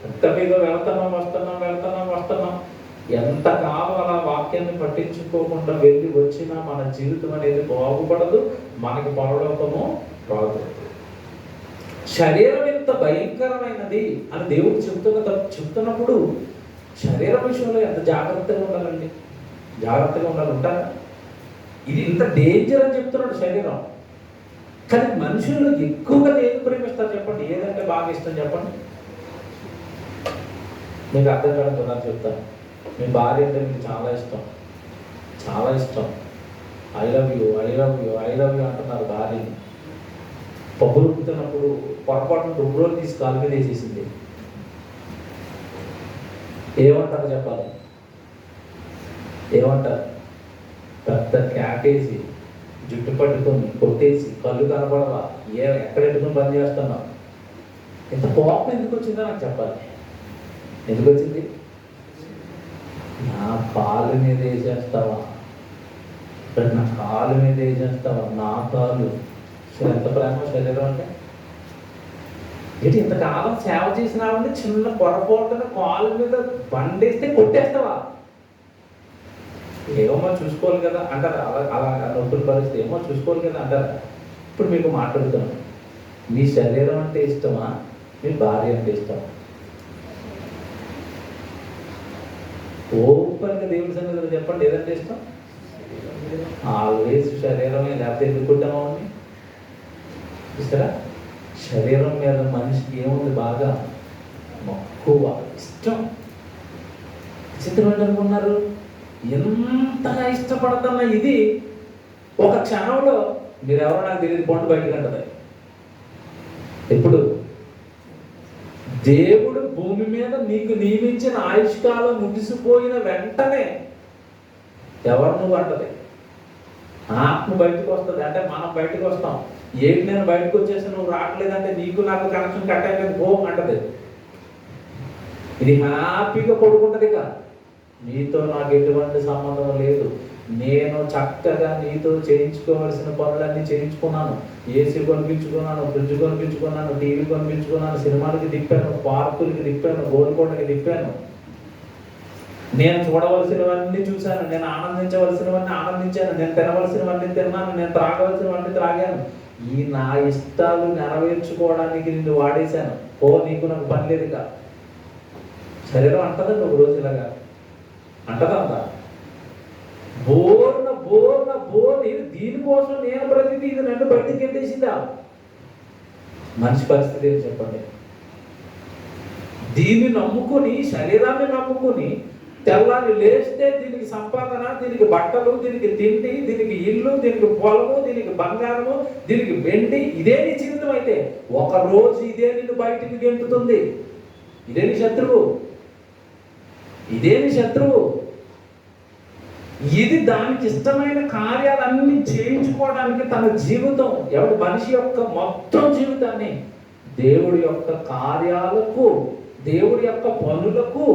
ఎంత మీద వెళ్తున్నాం ఎంతకాలం అలా వాక్యాన్ని పట్టించుకోకుండా వెళ్ళి వచ్చినా మన జీవితం అనేది బాగుపడదు, మనకి పరలోకము రాదు. శరీరం ఎంత భయంకరమైనది అని దేవుడు చెప్తున్నప్పుడు శరీరం విషయంలో ఎంత జాగ్రత్తగా ఉండాలండి, జాగ్రత్తగా ఉంటారా? ఇది ఇంత డేంజర్ అని చెప్తున్నాడు శరీరం. కానీ మనుషులు ఎక్కువగా ఏది ప్రేమిస్తారు చెప్పండి? ఏదంటే బాగా ఇష్టం చెప్పండి? మీకు అర్థం కావడం నాకు చెప్తాను. మీ భార్య అంటే మీకు చాలా ఇష్టం, చాలా ఇష్టం. I love you, I love you, I love you అంటున్నారు భార్యని. పప్పు రుబ్బుతున్నప్పుడు పొరపాటున రుబ్బురోలు తీసి కాలు మీద వేసేసింది. ఏమంటారు చెప్పాలి? ఏమంటారు? పెద్ద క్యాకేసి జుట్టు పట్టుకొని కొట్టేసి కళ్ళు కనపడవా, ఎక్కడ ఎట్టుకుని పని చేస్తున్నావు, ఇంత కోపం ఎందుకు వచ్చిందో నాకు చెప్పాలి. ఎందుకు వచ్చింది? నా కాలు మీద వేసేస్తావా, నా కాలు మీద వేసేస్తావా, నా కాలు. ఎంత ప్రేమ శరీరం అంటే ఏంటి? ఇంతకాలం సేవ చేసినావని చిన్న పొరపాటున కాలు మీద బండేస్తే కొట్టేస్తావా? ఏమో చూసుకోవాలి కదా అంటారా? అలా నొప్పుల పరిస్థితి ఏమో చూసుకోవాలి కదా అంటారా? ఇప్పుడు మీకు మాట్లాడుతున్నాను, మీ శరీరం అంటే ఇష్టమా, మీ భార్య అంటే ఇష్టమా? ఓపెన్గా దేవుడి సన్నిధిలో చెప్పండి, ఏదంటే ఇష్టం? ఆల్వేస్ శరీరమే, లేకపోతే ఎందుకుంటామా అని చూసారా? శరీరం మీద మనిషికి ఏముంది? బాగా మక్కువ, ఇష్టం. చిత్రం ఏంటనుకున్నారు? ఎంతగా ఇష్టపడుతున్న ఇది ఒక క్షణంలో మీరెవరో నాకు తెలియదు పొండు బయటకు అంటది. ఎప్పుడు? దేవుడు భూమి మీద నీకు నియమించిన ఆయుష్కాలం ముగిసిపోయిన వెంటనే ఎవరు నువ్వు అంటది. ఆత్మ బయటకు వస్తుంది, అంటే మనం బయటకు వస్తాం. ఏంటి నేను బయటకు వచ్చేసి నువ్వు రావట్లేదంటే నీకు నాకు కనెక్షన్ కట్ అయిపోయింది పో అంటది. ఇది హ్యాపీగా పడుకుంటది. ఇక నీతో నాకు ఎటువంటి సంబంధం లేదు, నేను చక్కగా నీతో చేయించుకోవాల్సిన పనులన్నీ చేయించుకున్నాను. ఏసీ కొనిపించుకున్నాను, ఫ్రిడ్జ్ కొనిపించుకున్నాను, టీవీ కొనిపించుకున్నాను, సినిమాలకి తిప్పాను, పార్కులకి తిప్పాను, గోల్కొండకి తిప్పాను. నేను చూడవలసినవన్నీ చూశాను, నేను ఆనందించవలసినవన్నీ ఆనందించాను, నేను తినవలసినవన్నీ తిన్నాను, నేను త్రాగవలసినవన్నీ త్రాగాను. ఈ నా ఇష్టాలు నెరవేర్చుకోవడానికి నిన్ను వాడేశాను. ఓ నీకు నాకు పని లేదుగా. శరీరం అంటదండి ఒక రోజు ఇలాగా అంటదంతా. బోర్న బోర్న బోర్ని దీనికోసం నేను బ్రతికి ఇది నన్ను బయటికి వెళ్ళేసిందా? మనిషి పరిస్థితి ఏం చెప్పండి? దీన్ని నమ్ముకుని, శరీరాన్ని నమ్ముకుని తెల్లారి లేస్తే దీనికి సంపాదన, దీనికి బట్టలు, దీనికి తిండి, దీనికి ఇల్లు, దీనికి పొలము, దీనికి బంగారము, దీనికి వెండి, ఇదే నీ జీవితం. అయితే ఒక రోజు ఇదే నిన్ను బయటికి గెంటుతుంది. ఇదే నీ శత్రువు, ఇదే నీ శత్రువు. ఇది దానికి ఇష్టమైన కార్యాలన్నీ చేయించుకోవడానికి తన జీవితం, ఎవరి మనిషి యొక్క మొత్తం జీవితాన్ని దేవుడి యొక్క కార్యాలకు, దేవుడి యొక్క పనులకు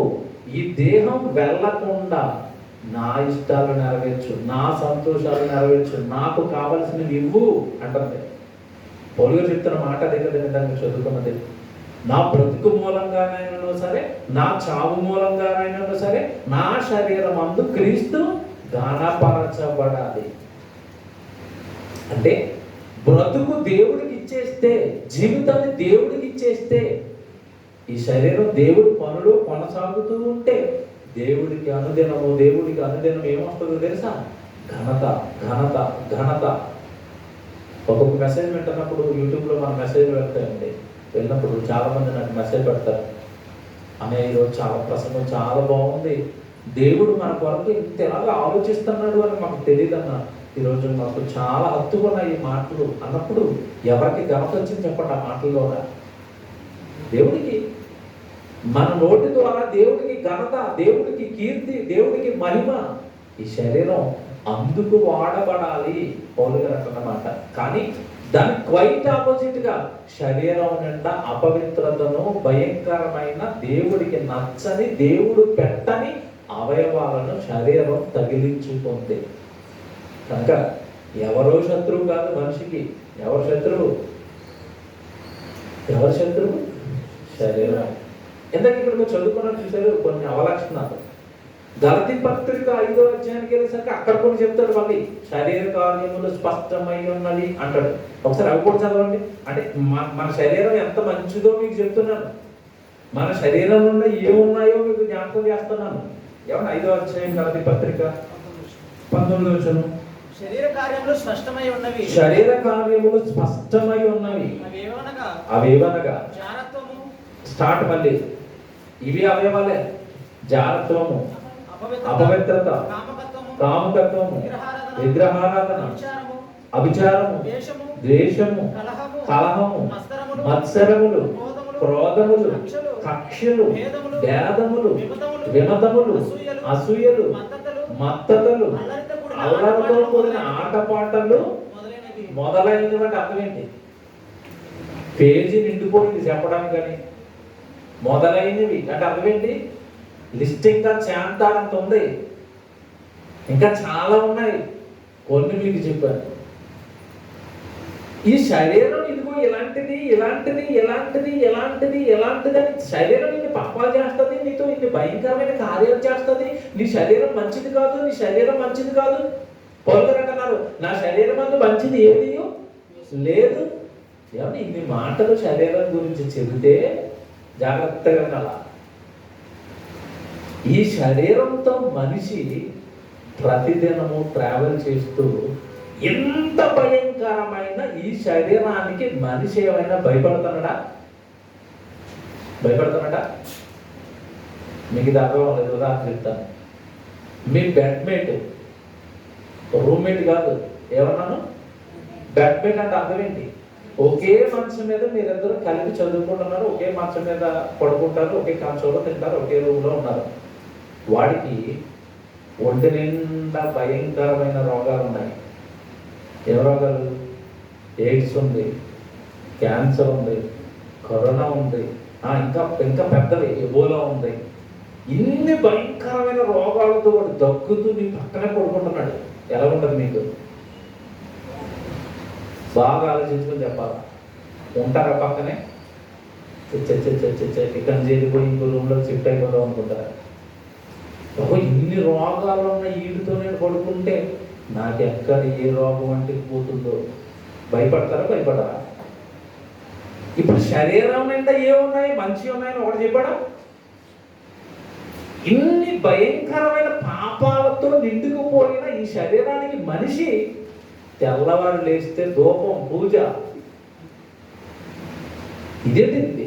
ఈ దేహం వెళ్ళకుండా నా ఇష్టాలు నెరవేర్చు, నా సంతోషాలు నెరవేర్చు, నాకు కావలసినవి ఇవ్వు అంటుంది. పౌలు చెప్తున్న మాట దగ్గర దాన్ని చదువుకున్నది. నా బ్రతుకు మూలంగానైనా సరే, నా చావు మూలంగానైనా సరే, నా శరీరం అందు క్రీస్తు గానపరచబడాలి. అంటే బ్రతుకు దేవుడికి ఇచ్చేస్తే, జీవితాన్ని దేవుడికి ఇచ్చేస్తే, ఈ శరీరం దేవుడి పనులు కొనసాగుతూ ఉంటే దేవుడికి అనుదినం ఏమొస్తుందో తెలుసా? ఘనత, ఘనత, ఘనత. ఒక్కొక్క మెసేజ్ వింటున్నప్పుడు యూట్యూబ్లో మన మెసేజ్ వెళ్తాయండి. వెళ్ళినప్పుడు చాలామంది నాకు మెసేజ్ పెడతారు, అనే ఈరోజు చాలా ప్రసంగం చాలా బాగుంది, దేవుడు మన కొరకు ఇంత ఎలాగా ఆలోచిస్తున్నాడు అని మాకు తెలియదన్న. ఈరోజు మాకు చాలా హత్తుకున్నాయి ఈ మాటలు అన్నప్పుడు ఎవరికి ఘనత వచ్చింది చెప్పండి ఆ మాటల్లోనా? దేవుడికి. మన నోటి ద్వారా దేవుడికి ఘనత, దేవుడికి కీర్తి, దేవుడికి మహిమ. ఈ శరీరం అందుకు వాడబడాలి పౌలు గారు అంటున్నమాట. కానీ దాని క్వైట్ ఆపోజిట్ గా శరీరం నిండా అపవిత్రతను, భయంకరమైన, దేవుడికి నచ్చని, దేవుడు పెట్టని అవయవాలను శరీరం తగిలించుకుంది. కనుక ఎవరో శత్రువు కాదు మనిషికి. ఎవరు శత్రువు? ఎవరు శత్రువు? శరీరం. ఎందుకంటే ఇక్కడ మీరు చదువుకున్నట్టు చూసారు కొన్ని అవలక్షణాలు. గలతీ పత్రిక 5వ అధ్యాయానికి వెళ్ళేసరికి అక్కడ కూడా చెప్తాడు, మళ్ళీ శరీర కార్యములు స్పష్టమై ఉన్నవి అంటాడు. ఒకసారి అవి కూడా చదవండి. అంటే మన శరీరం ఎంత మంచిదో మీకు చెప్తున్నాను, మన శరీరంలో ఏమున్నాయో మీకు జ్ఞాపకం చేస్తున్నాను. ఏమన్నా 5వ అధ్యాయం గలతీ పత్రిక 19వ వచనం. శరీర కార్యములు స్పష్టమై ఉన్నవి. శరీర కార్యములు స్పష్టమై ఉన్నవి. అవేవనగా జారత్వము. స్టార్ట్ మళ్ళీ. ఇవి అవయవాలే. జారత్వము, అపవిత్రత, కామకత్వము, విగ్రహారాధన, అభిచారము, ద్వేషము, కలహము, మత్సరములు, క్రోధములు, కక్షలు, భేదములు, విమతములు, అసూయలు, మత్తతలు, అల్లరితో కూడిన ఆటపాటలు మొదలైనవి. అంటే అర్థం ఏంటి? పేజీ నిండిపోయింది చెప్పడానికి. కానీ మొదలైనవి అంటే అర్థం ఏంటి? లిస్ట్ ఇంకా చాంతాడంత ఉంది, ఇంకా చాలా ఉన్నాయి. కొన్ని మీకు చెప్పాను. ఈ శరీరం ఇదిగో ఇలాంటిది ఇలాంటిది ఇలాంటిది ఇలాంటిది ఇలాంటిది అని శరీరం ఇన్ని పాపాలు చేస్తుంది, నీతో ఇన్ని భయంకరమైన కార్యాలు చేస్తుంది. నీ శరీరం మంచిది కాదు, నీ శరీరం మంచిది కాదు. పౌలు అంటున్నారు, నా శరీరం అందు మంచిది ఏది లేదు. ఏమన్నా ఇన్ని మాటలు శరీరం గురించి చెబితే జాగ్రత్తగా వినాలా. ఈ శరీరంతో మనిషి ప్రతిదినము ట్రావెల్ చేస్తూ ఎంత భయంకరమైన ఈ శరీరానికి మనిషి ఏమైనా భయపడుతున్నాడా? మీకు ఇది అర్థం లేదు. ఉదాహరణ చెప్తాను. మీ బెడ్మేట్, రూమ్మేట్ కాదు, ఏమన్నాను? బెడ్మేట్ అంటే అర్థం ఏంటి? ఒకే మంచం మీద మీరిద్దరు కలిపి చదువుకుంటున్నారు, ఒకే మంచం మీద పడుకుంటారు, ఒకే కంచంలో తింటారు, ఒకే రూమ్లో ఉన్నారు. వాడికి ఒంటి నిండా భయంకరమైన రోగాలు ఉన్నాయి. ఏ రోగాలు? ఎయిడ్స్ ఉంది, క్యాన్సర్ ఉంది, కరోనా ఉంది, ఇంకా ఇంకా పెద్దవి ఎబోలా ఉంది. ఇన్ని భయంకరమైన రోగాలతో వాడు దగ్గుతూ నీ పక్కనే పడుకుంటున్నాడు. ఎలా ఉంటుంది మీకు? బాగా ఆలోచించుకొని చెప్పాలా. ఉంటారా పక్కనే? ఇక్కడ చేరిపోయి ఇంకో రూమ్లో షిఫ్ట్ అయిపోదాం అనుకుంటారా? ఇన్ని రోగాలు ఉన్న ఈడుతో నేను పడుకుంటే నాకు ఎక్కడ ఏ రోగం అంటికి పోతుందో భయపడరా? ఇప్పుడు శరీరం నిండా ఏమున్నాయి? మంచి ఉన్నాయని ఒకటి చెప్పాడా? ఇన్ని భయంకరమైన పాపాలతో నిండుకుపోయిన ఈ శరీరానికి మనిషి తెల్లవారు లేస్తే ధూపం, పూజ, ఇదేంటి?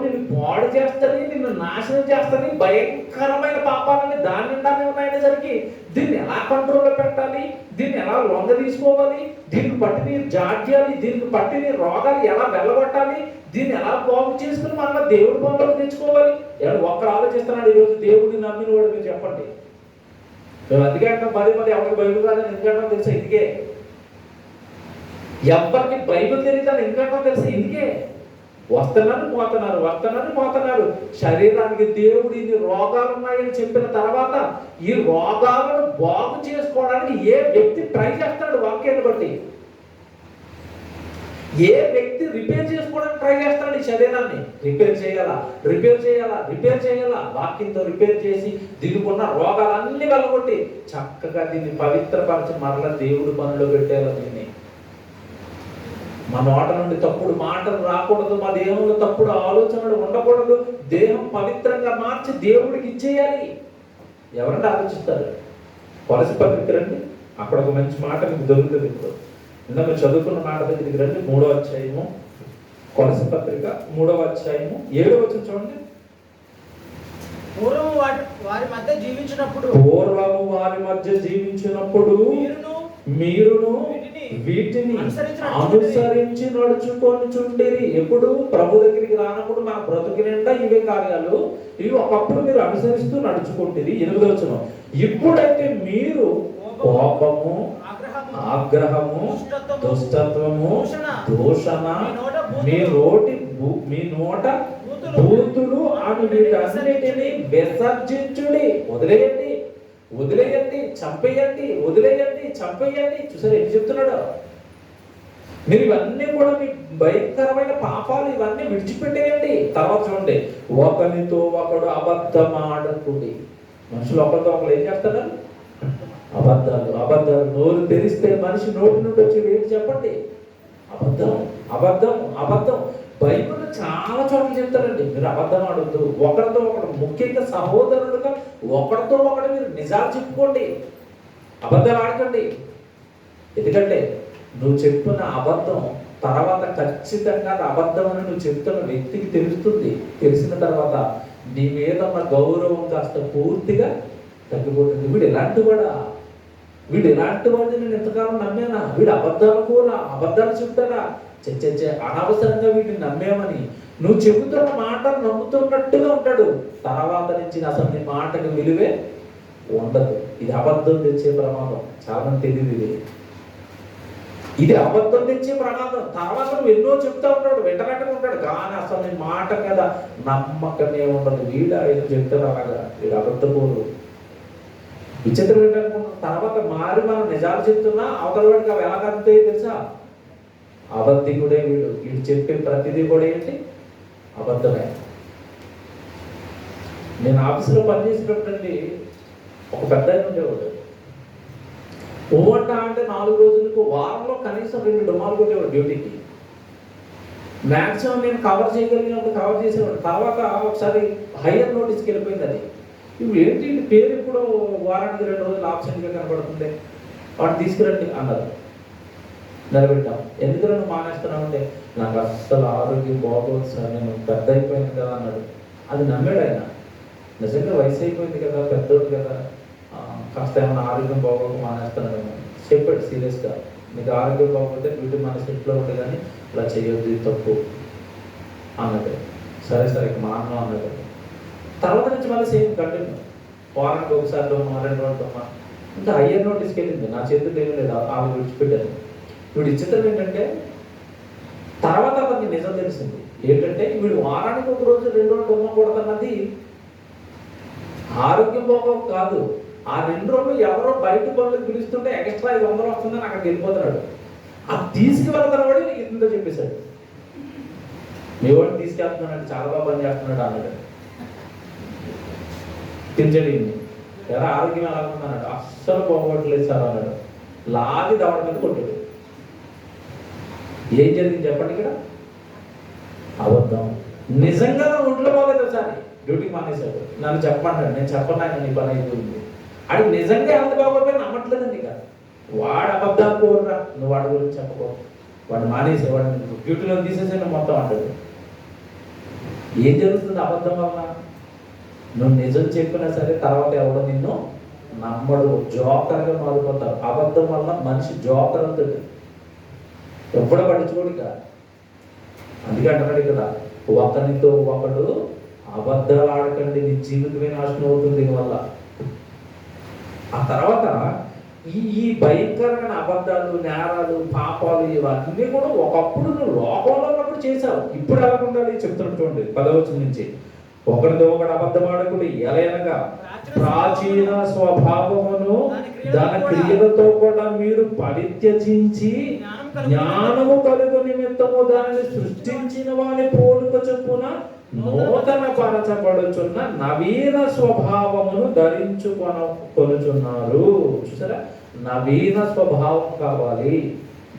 నిన్ను పాడు చేస్తారని, నిన్ను నాశనం చేస్తారని భయంకరమైన పాపాలని దాని నిండానే ఉన్నాయనేసరికి దీన్ని ఎలా కంట్రోల్లో పెట్టాలి, దీన్ని ఎలా లొంగ తీసుకోవాలి, దీనికి పట్టి నీరు జాడ్యాలి, దీనికి పట్టి నీరు రోగాలు ఎలా వెళ్ళగొట్టాలి, దీన్ని ఎలా బాగు చేసుకుని మళ్ళీ దేవుడి పనులకు తెచ్చుకోవాలి. ఒక్కరు ఆలోచిస్తున్నాడు ఈరోజు దేవుడిని నమ్మిన వాడు. మీరు చెప్పండి. మేము అందుకే అంటాం పదే ఎవరికి బైబిల్ రాదని ఎందుకంటాం తెలుసా? ఇందుకే. ఎవరికి బైబిల్ తెలియదు ఎందుకంటాం తెలుసా? ఇందుకే. వస్తున్నారు. శరీరానికి దేవుడు ఇన్ని రోగాలు ఉన్నాయని చెప్పిన తర్వాత ఈ రోగాలను బాగు చేసుకోవడానికి ఏ వ్యక్తి ట్రై చేస్తాడు? వాక్యాన్ని బట్టి ఏ వ్యక్తి రిపేర్ చేసుకోవడానికి ట్రై చేస్తాడు? ఈ శరీరాన్ని రిపేర్ చేయాలా. వాక్యంతో రిపేర్ చేసి దీనికి ఉన్న రోగాలన్నీ వెళ్ళగొట్టి చక్కగా దీన్ని పవిత్రపరిచి మరలా దేవుడి పనిలో పెట్టేలా. దీన్ని మా నోట నుండి తప్పుడు మాటలు రాకూడదు, మా దేహంలో తప్పుడు ఆలోచనలు ఉండకూడదు. దేహం పవిత్రంగా మార్చి దేవుడికి ఇచ్చేయాలి. ఎవరంటే ఆలోచిస్తారు? కొలసి పత్రిక రండి, అక్కడ ఒక మంచి మాట మీకు దొరుకుతుంది. ఇప్పుడు ఇందాక చదువుకున్న మాట దగ్గరికి రండి. 3వ అధ్యాయము, కొలసి పత్రిక 3వ అధ్యాయము 7వ వచనం చూడండి. పూర్వము వారి మధ్య జీవించినప్పుడు మీరును వీటిని అనుసరించి నడుచుకొనుచుండిరి. ఎప్పుడు? ప్రభు దగ్గరికి రానప్పుడు మన బ్రతుకు నిండా ఇవే కార్యాలు. ఇవి ఒకప్పుడు మీరు అనుసరిస్తూ నడుచుకుంటేది. 8వ వచనం. ఇప్పుడైతే మీరు కోపము, ఆగ్రహము, దుష్టత్వము, దూషణ, మీ నోట బూతులు అని వీటన్నిటిని విసర్జించుడి. వదిలేయండి, చంపేయండి. చూసారు ఏం చెప్తున్నాడు? మీరు ఇవన్నీ కూడా మీ భయంకరమైన పాపాలు ఇవన్నీ విడిచిపెట్టేయండి. తర్వాత చూడండి, ఒకరితో ఒకడు అబద్ధమాడకుడి. మనుషులు ఒకరు ఏం చేస్తారు? అబద్ధాలు. అబద్ధాలు నోరు తెరిస్తే మనిషి నోటి నుండి వచ్చేది ఏంటి చెప్పండి? అబద్ధం, అబద్ధం, అబద్ధం. బైబిల్ చాలా చోట్ల చెప్తారండి, మీరు అబద్ధం ఆడొద్దు. ఒకరితో ఒకరు, ముఖ్యంగా సహోదరులుగా ఒకరితో ఒకరు మీరు నిజాలు చెప్పుకోండి, అబద్ధాలు ఆడకండి. ఎందుకంటే నువ్వు చెప్పిన అబద్ధం తర్వాత ఖచ్చితంగా అది అబద్ధం అని నువ్వు చెప్తున్న వ్యక్తికి తెలుస్తుంది. తెలిసిన తర్వాత నీ మీద ఉన్న గౌరవం కాస్త పూర్తిగా తగ్గిపోతుంది. వీడు ఎలాంటి వాడిని నేను ఎంతకాలం నమ్మానా? వీడు అబద్ధాలు కూడా, అబద్ధాలు చెప్తారా? చచ్చే అనవసరంగా వీటిని నమ్మేమని నువ్వు చెబుతున్న మాటలు నమ్ముతున్నట్టుగా ఉంటాడు. తర్వాత నుంచి అసలు నీ మాటకు విలువే ఉండదు. ఇది అబద్ధం తెచ్చే ప్రమాదం. చాలా మంది తెలియదు ఇది అబద్ధం తెచ్చే ప్రమాదం. తర్వాత నువ్వు ఎన్నో చెప్తా ఉంటాడు, వెంటనే ఉంటాడు, కానీ అసలు నీ మాట మీద నమ్మకమే ఉండదు. వీడు ఆయన చెప్తారు అలాగా, వీడు అబద్ధపోరు. విచిత్రం ఏంటనుకుంటున్నాం, తర్వాత మారి మనం నిజాలు చెప్తున్నా అవతల వాడికి అవి ఎలా కలుగుతాయో తెలుసా? అబద్ధికుడే వీడు. వీడు చెప్పే ప్రతిదీ కూడా ఏంటి? అబద్ధమే. నేను ఆఫీసులో పనిచేసేటప్పుడండి ఒక పెద్ద ఆయన ఉండేవాడు. ఓవంట అంటే 4 రోజులకు, వారంలో కనీసం 2 డుమాలు కొట్టేవాడు డ్యూటీకి. మ్యాక్సిమం నేను కవర్ చేయగలిగినప్పుడు కవర్ చేసేవాడు. తర్వాత ఒకసారి హైయర్ నోటీస్కి వెళ్ళిపోయింది అది. ఇప్పుడు ఏంటి పేరు ఇప్పుడు వారానికి 2 రోజులు ఆబ్సెంట్గా కనబడుతుంది, వాడిని తీసుకురండి అన్నారు. నిలబెట్టాం. ఎందుకు నువ్వు మానేస్తున్నావు అంటే, నాకు అస్సలు ఆరోగ్యం బాగోదు సార్, నేను పెద్ద అయిపోయింది కదా అన్నాడు. అది నమ్మాడు ఆయన. నిజంగా వయసు అయిపోయింది కదా, పెద్దోడు కదా, కాస్త ఏమైనా ఆరోగ్యం బాగోక మానేస్తున్నాడు చెప్పాడు సీరియస్గా. నీకు ఆరోగ్యం బాగోకపోతే డ్యూటీ మన సెట్లో ఉంటే కానీ ఇలా చేయొద్దు, ఇది తప్పు అన్నాడు. సరే సరే మా అన్న అన్నాడు. తర్వాత నుంచి మళ్ళీ సేమ్ కంటిన్యూ. వారానికి ఒకసారి 2 రోజులు ఇంకా హయ్యర్ నోటీస్కి వెళ్ళింది. నా చేతులు ఏమీ లేదు, ఆమె విడిచిపెట్టాను. వీడు విచిత్రం ఏంటంటే తర్వాత అతనికి నిజం తెలిసింది. ఏంటంటే వీడు వారానికి 1 రోజు 2 రోజులు బొమ్మ కొడుతున్నది ఆరోగ్యం బాగోక కాదు. ఆ 2 రోజులు ఎవరో బయట పనులకు పిలుస్తుంటే ఎక్స్ట్రా 500 వస్తుందని అక్కడికి వెళ్ళిపోతున్నాడు. అది తీసుకువెళ్తాను వాడు ఇంత చెప్పేశాడు. మీ వాడిని తీసుకెళ్తున్నాడు, చాలా బాగా పని చేస్తున్నాడు అన్నాడు. తించడి ఎలా ఆరోగ్యం ఎలా ఉందన్నాడు. అస్సలు బాగోట్లేదు సార్ అన్నాడు. లాగి దవడ మీద కొట్టాడు. ఏం జరిగింది చెప్పండి ఇక్కడ? అబద్ధం. నిజంగా ఒంట్లో బాగలేదు సార్, డ్యూటీ మానేశాడు. నన్ను చెప్పమన్నాడు. నేను చెప్పను, నీ పని అయిపోయింది. అది నిజంగా ఎంత బాగోపోయి నమ్మట్లేదండి. ఇక వాడు అబద్ధాలు కోరురా, నువ్వు వాడి గురించి చెప్పకో, వాడు మానేసే, వాడిని డ్యూటీలో తీసేసాను మొత్తం అంటాడు. ఏం జరుగుతుంది అబద్ధం వల్ల? నువ్వు నిజం చెప్పినా సరే తర్వాత ఎవడో నిన్ను నమ్మడు, జోకర్గా మారిపోతారు. అబద్ధం వల్ల మనిషి జోకర్ అవుతుంది, ఎప్పుడో పట్టించుకోడు. ఇక అందుకే అంటున్నాడు కదా, ఒకరితో ఒకడు అబద్ధాలు ఆడకండి, నీ జీవితమే నాశనం అవుతుంది దీనివల్ల. ఆ తర్వాత ఈ భయంకరమైన అబద్ధాలు, నేరాలు, పాపాలు ఇవన్నీ కూడా ఒకప్పుడు నువ్వు లోకంలో ఉన్నప్పుడు చేశావు. ఇప్పుడు ఎలా ఉండాలి చెప్తున్నాడు చూడండి 10వ వచనం నుంచి. ఒకరితో ఒకడు అబద్ధమాడకుడు, ఎలయనగా ప్రాచీన స్వభావమును దాని క్రియలతో కూడా మీరు పరిత్యజించి జ్ఞానము కలుగు నిమిత్తము దానిని సృష్టించిన వాని పోలుక చొప్పున నూతన పరచబడుచున్న నవీన స్వభావమును ధరించుకొనుచున్నారు. చూసారా, నవీన స్వభావం కావాలి.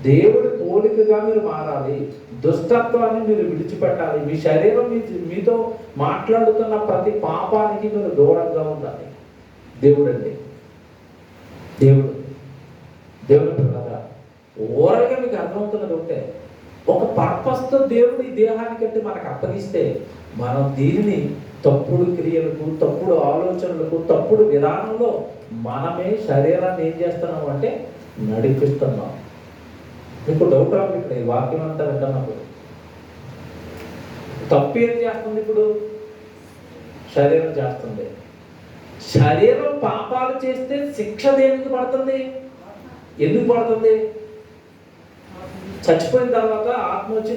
దేవుడి పోలికగా మీరు మారాలి. దుష్టత్వాన్ని మీరు విడిచిపెట్టాలి. మీ శరీరం మీతో మాట్లాడుతున్న ప్రతి పాపానికి మీరు దూరంగా ఉండాలి. దేవుడు అండి, దేవుడు కదా. ఓరల్గా మీకు అర్థమవుతున్నది ఒకటే, ఒక పర్పస్తో దేవుడు ఈ దేహానికంటే మనకు అప్పగిస్తే మనం దీనిని తప్పుడు క్రియలకు, తప్పుడు ఆలోచనలకు, తప్పుడు విధానంలో మనమే శరీరాన్ని ఏం చేస్తున్నాం అంటే నడిపిస్తున్నాం. మీకు డౌట్ రాదు ఇక్కడ ఈ వాక్యం అంతా వింటున్నప్పుడు. తప్పు ఏం చేస్తుంది? ఇప్పుడు శరీరం చేస్తుంది. శరీరం పాపాలు చేస్తే శిక్ష దేనికి పడుతుంది? ఎందుకు పడుతుంది? చచ్చిపోయిన తర్వాత ఆత్మ వచ్చి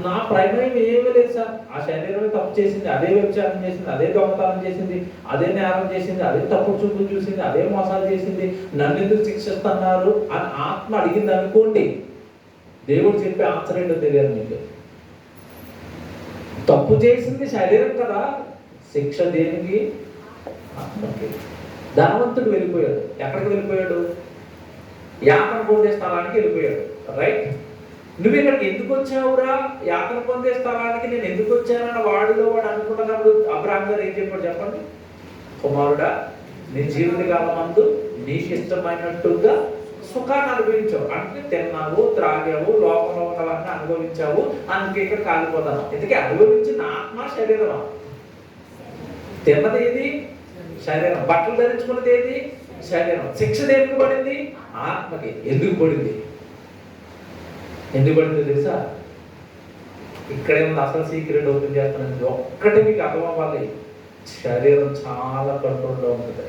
నా ప్రమేయం ఏమీ లేదు సార్, ఆ శరీరమే తప్పు చేసింది, అదే వ్యభిచారం చేసింది, అదే దొంగతనం చేసింది, అదే నేరం చేసింది, అదే తప్పుడు చూపులు చూసింది, అదే మోసాలు చేసింది, నన్ను ఎందుకు శిక్షిస్తున్నారు అని ఆత్మ అడిగింది అనుకోండి. దేవుడు చెప్పే ఆన్సర్ ఏంటో తెలియదు మీకు. తప్పు చేసింది శరీరం కదా, శిక్ష దేనికి? ఆత్మకి. ధనవంతుడు వెళ్ళిపోయాడు. ఎక్కడికి వెళ్ళిపోయాడు? యాతన పొందే స్థలానికి వెళ్ళిపోయాడు. రైట్? నువ్వు ఇక్కడికి ఎందుకు వచ్చావురా? యాతన పొందే స్థలానికి నేను ఎందుకు వచ్చానన్న వాడిలో వాడు అనుకుంటున్నప్పుడు అబ్రాహాం గారు ఏం చెప్పాడు చెప్పండి? కుమారుడా, నీ జీవితకాలమందు నీకు ఇష్టమైనట్టుగా సుఖాన్ని అనుభవించావు. అంటే తిన్నావు, త్రాగావు, లోకంలో ఉన్నవన్నీ అనుభవించావు, అందుకే ఇక్కడ కాలిపోతాను. ఎందుకే అనుభవించిన ఆత్మ శరీరమా? తిన్నది ఏది? శరీరం. బట్టలు ధరించుకున్నది ఏది? శరీరం. శిక్ష దేనికి పడింది? ఆత్మకి. ఎందుకు పడింది? ఎందుకు పడింది తెలుసా? ఇక్కడే ఉంది అసలు సీక్రెట్ ఓపెన్ చేస్తానండి. ఒక్కటే మీకు అర్థం అవ్వాలి. శరీరం చాలా కంట్రోల్లో ఉంటుంది.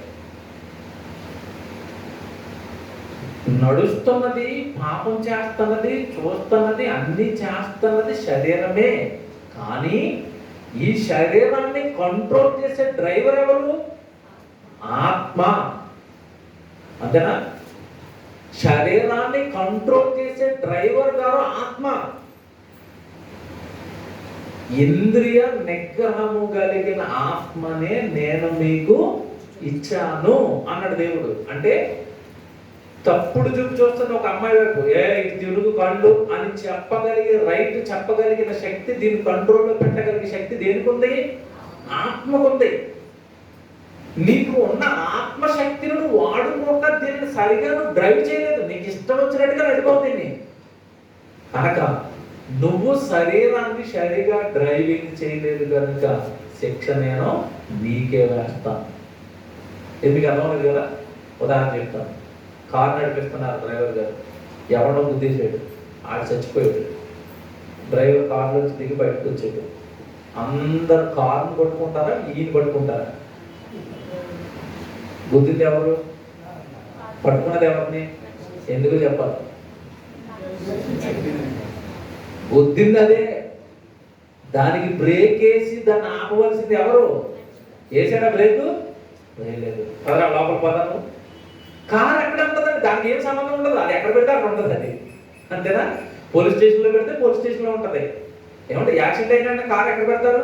నడుస్తున్నది, పాపం చేస్తున్నది, చూస్తున్నది, అన్ని చేస్తున్నది శరీరమే. కానీ ఈ శరీరాన్ని కంట్రోల్ చేసే డ్రైవర్ ఎవరు? ఆత్మ. అంతేనా? శరీరాన్ని కంట్రోల్ చేసే డ్రైవర్ గారు ఆత్మ. ఇంద్రియ నిగ్రహము కలిగిన ఆత్మనే నేను మీకు ఇచ్చాను అన్నాడు దేవుడు. అంటే తప్పుడు చూపు చూస్తున్న ఒక అమ్మాయి వైపు ఇది తిరుగు కళ్ళు అని చెప్పగలిగిన శక్తి, దీన్ని కంట్రోల్లో పెట్టగలిగే శక్తి దేనికి ఉంది? ఆత్మకు ఉంది. నీకు ఉన్న ఆత్మశక్తిని నువ్వు వాడుకోక దీన్ని సరిగా నువ్వు డ్రైవ్ చేయలేదు. నీకు ఇష్టం వచ్చినట్టుగా నడిపోతుంది. కనుక నువ్వు శరీరాన్ని సరిగా డ్రైవింగ్ చేయలేదు కనుక శిక్ష నేను నీకే వేస్తాను. ఎందుకు అర్థం కదా? ఉదాహరణ చెప్తాను. కారు నడిపిస్తున్నారు డ్రైవర్ గారు. ఎవడో గుద్దేసాడు, ఆడు చచ్చిపోయాడు. డ్రైవర్ కారు నుంచి దిగి బయటకు వచ్చాడు. అందరు కారును పట్టుకుంటారా, ఈయన పట్టుకుంటారా? గుద్దింది ఎవరు? పట్టుకున్నది ఎవరిని? ఎందుకు చెప్పాలి? గుద్దింది అదే. దానికి బ్రేక్ వేసి దాన్ని ఆపవలసింది ఎవరు? వేసాడా బ్రేకు? వేయలేదు. కదా లోపల పోతాను. కారు ఎక్కడ ఉంటుందండి? దానికి ఏం సంబంధం ఉండదు. అది ఎక్కడ పెడితే అక్కడ ఉంటుంది. అది అంతేనా? పోలీస్ స్టేషన్లో పెడితే పోలీస్ స్టేషన్లో ఉంటుంది. ఏమంటే యాక్సిడెంట్ అయినా కారు ఎక్కడ పెడతారు?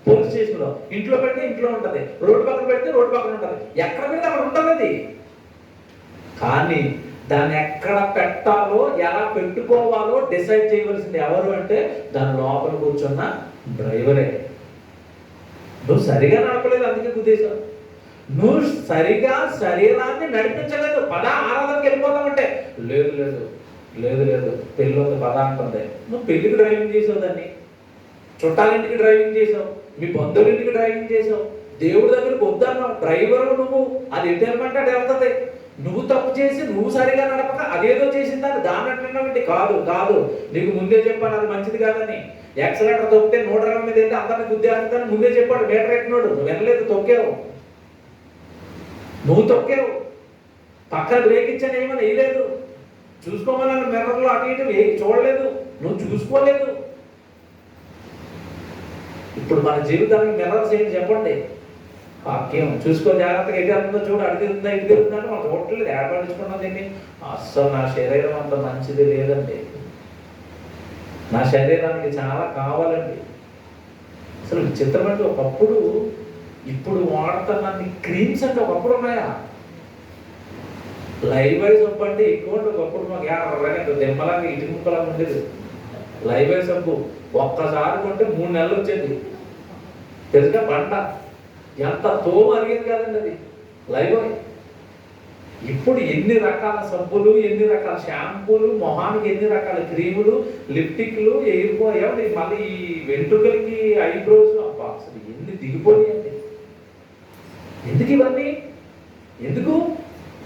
పోలీస్ స్టేషన్లో. ఇంట్లో పెడితే ఇంట్లో ఉంటుంది. రోడ్డు పక్కన పెడితే రోడ్డు పక్కన ఉంటుంది. ఎక్కడ పెడితే అక్కడ ఉంటుంది అది. కానీ దాన్ని ఎక్కడ పెట్టాలో, ఎలా పెట్టుకోవాలో డిసైడ్ చేయవలసింది ఎవరు అంటే దాని లోపల కూర్చున్న డ్రైవరే. నువ్వు సరిగా నడపలేదు, అందుకే గుద్దేశావు. నువ్వు సరిగా శరీరాన్ని నడిపించలేదు. పద ఆరాధనకి వెళ్ళిపోతామంటే లేదు లేదు లేదు లేదు పెళ్ళి ఉంది పద అంటుంది. నువ్వు పెళ్లికి డ్రైవింగ్ చేసావు, దాన్ని చుట్టాలింటికి డ్రైవింగ్ చేసావు, మీ బంధువులింటికి డ్రైవింగ్ చేసావు, దేవుడి దగ్గరికి వద్దన్నావు. డ్రైవర్ నువ్వు. అది ఎటు వెళ్ళమంటే అది వెళ్తుంది. నువ్వు తప్పు చేసి నువ్వు సరిగా నడపక అదేదో చేసిందని దాన్ని అంటున్నావు. కాదు కాదు, నీకు ముందే చెప్పాను అది మంచిది కాదని. యాక్సిడెంట్ తొక్కితే 120 మీద వెళ్తే అందరిని గుద్దేస్తుందని ముందే చెప్పాడు మీటర్ ఎట్టినోడు. నువ్వు వెళ్ళలేదు, తొక్కావు. నువ్వు తొక్కావు. పక్కన బ్రేక్ ఇచ్చాను ఏమని వేయలేదు. చూసుకోమన్నాను మిర్రర్లో అటు ఇటు చూడలేదు. నువ్వు చూసుకోలేదు. ఇప్పుడు మన జీవితానికి మిర్రర్స్ ఏంటి చెప్పండి? వాక్యం. చూసుకో జాగ్రత్తగా ఎటు వెళ్తుందో చూడు, అటు తిరుగుతుందా ఇటు తిరుగుతుందని మనం చూడట్లేదు. ఏర్పడించుకున్నది ఏంటి? అస్సలు నా శరీరం అంత మంచిది లేదండి. నా శరీరానికి చాలా కావాలండి. అసలు విచిత్రమంటే ఒకప్పుడు, ఇప్పుడు వాడుతున్న క్రీమ్స్ అంటే ఒకప్పుడు ఉన్నాయా? లైవ్ బాయ్ సబ్బు అంటే ఎక్కువ అంటే ఒకప్పుడు మాకు 50 దెమ్మలాగా ఇటు ముక్కలాగా ఉండేది. లైవ్ బాయ్ సబ్బు ఒక్కసారి కొంటే 3 నెలలు వచ్చేది. తెలుసుగా పంట ఎంత తోమ అరిగేది కదండి అది లైవ్ బాయ్. ఇప్పుడు ఎన్ని రకాల సబ్బులు, ఎన్ని రకాల షాంపూలు, మొహానికి ఎన్ని రకాల క్రీములు, లిప్టిక్లు, ఎగిరిపోయాయి. మళ్ళీ ఈ వెంట్రుకలకి ఐబ్రోస్ అసలు ఎన్ని దిగిపోయాయండి. ఎందుకు ఇవన్నీ? ఎందుకు?